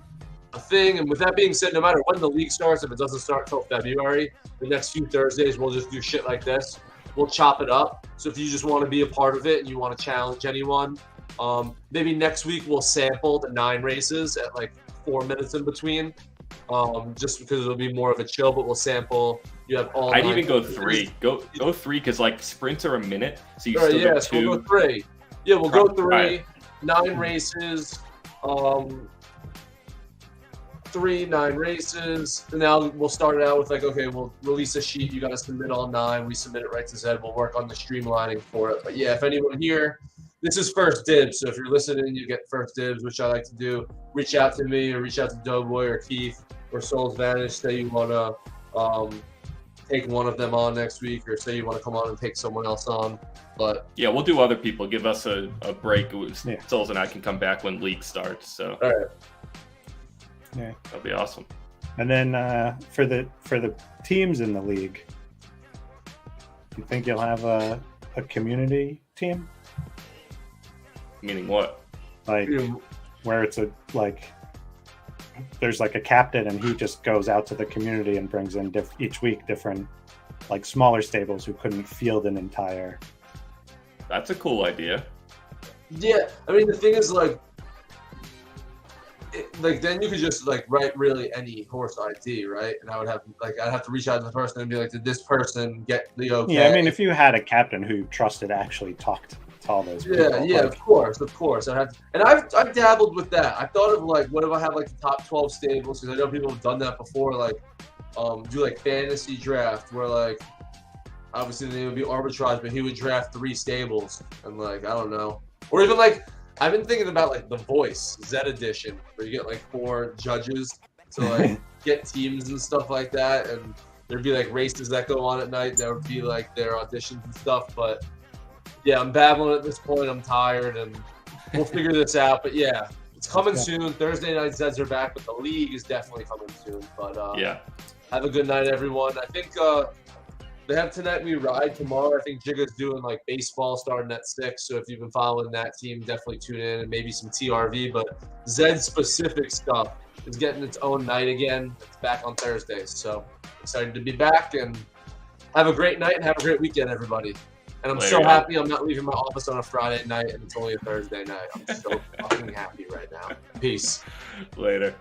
a thing. And with that being said, no matter when the league starts, if it doesn't start till February, the next few Thursdays we'll just do shit like this. we'll chop it up. So if you just want to be a part of it and you want to challenge anyone, maybe next week we'll sample the 9 races at like 4 minutes in between. Just because it'll be more of a chill, but we'll sample. You have all. I'd even go 3. Go 3 because like sprints are a minute, so you All right, still yeah, go so 2. we'll go 3. Yeah, we'll go 3. Right. 9 races. 3, 9 races. And now we'll start it out with like, okay, we'll release a sheet. You got to submit all 9. We submit it right to Zed. We'll work on the streamlining for it. But yeah, if anyone here, this is first dibs. So if you're listening, you get first dibs, which I like to do. Reach out to me or reach out to Doughboy or Keith or Souls Vanish. Say you want to take one of them on next week, or say you want to come on and take someone else on. But Yeah, we'll do other people. Give us a break. Yeah. Souls and I can come back when league starts. So all right. Yeah. that'll be awesome. And then for the teams in the league, you think you'll have a community team? Meaning what? Like where it's there's like a captain and he just goes out to the community and brings in each week different like smaller stables who couldn't field an entire. That's a cool idea. Yeah, I mean the thing is like then you could just like write really any horse ID, right? And I would have like I'd have to reach out to the person and be like, did this person get the okay? Yeah, I mean if you had a captain who you trusted actually talked to all those people. Yeah, like, of course. I've dabbled with that. I thought of like, what if I have like the top 12 stables? Because I know people have done that before. Like, do like fantasy draft where like, obviously they would be arbitrage, but he would draft 3 stables and like I don't know, or even like I've been thinking about like The Voice Zed Edition where you get like 4 judges to like get teams and stuff like that, and there'd be like races that go on at night. That would be like their auditions and stuff, but. Yeah, I'm babbling at this point. I'm tired, and we'll figure this out. But yeah, it's coming soon. Thursday night Zeds are back, but the league is definitely coming soon. But Yeah. have a good night, everyone. I think they have Tonight We Ride tomorrow. I think Jigga's doing like baseball starting at 6. So if you've been following that team, definitely tune in, and maybe some TRV. But Zed specific stuff is getting its own night again. It's back on Thursdays. So excited to be back, and have a great night and have a great weekend, everybody. And I'm so happy I'm not leaving my office on a Friday night and it's only a Thursday night. I'm so fucking happy right now. Peace. Later.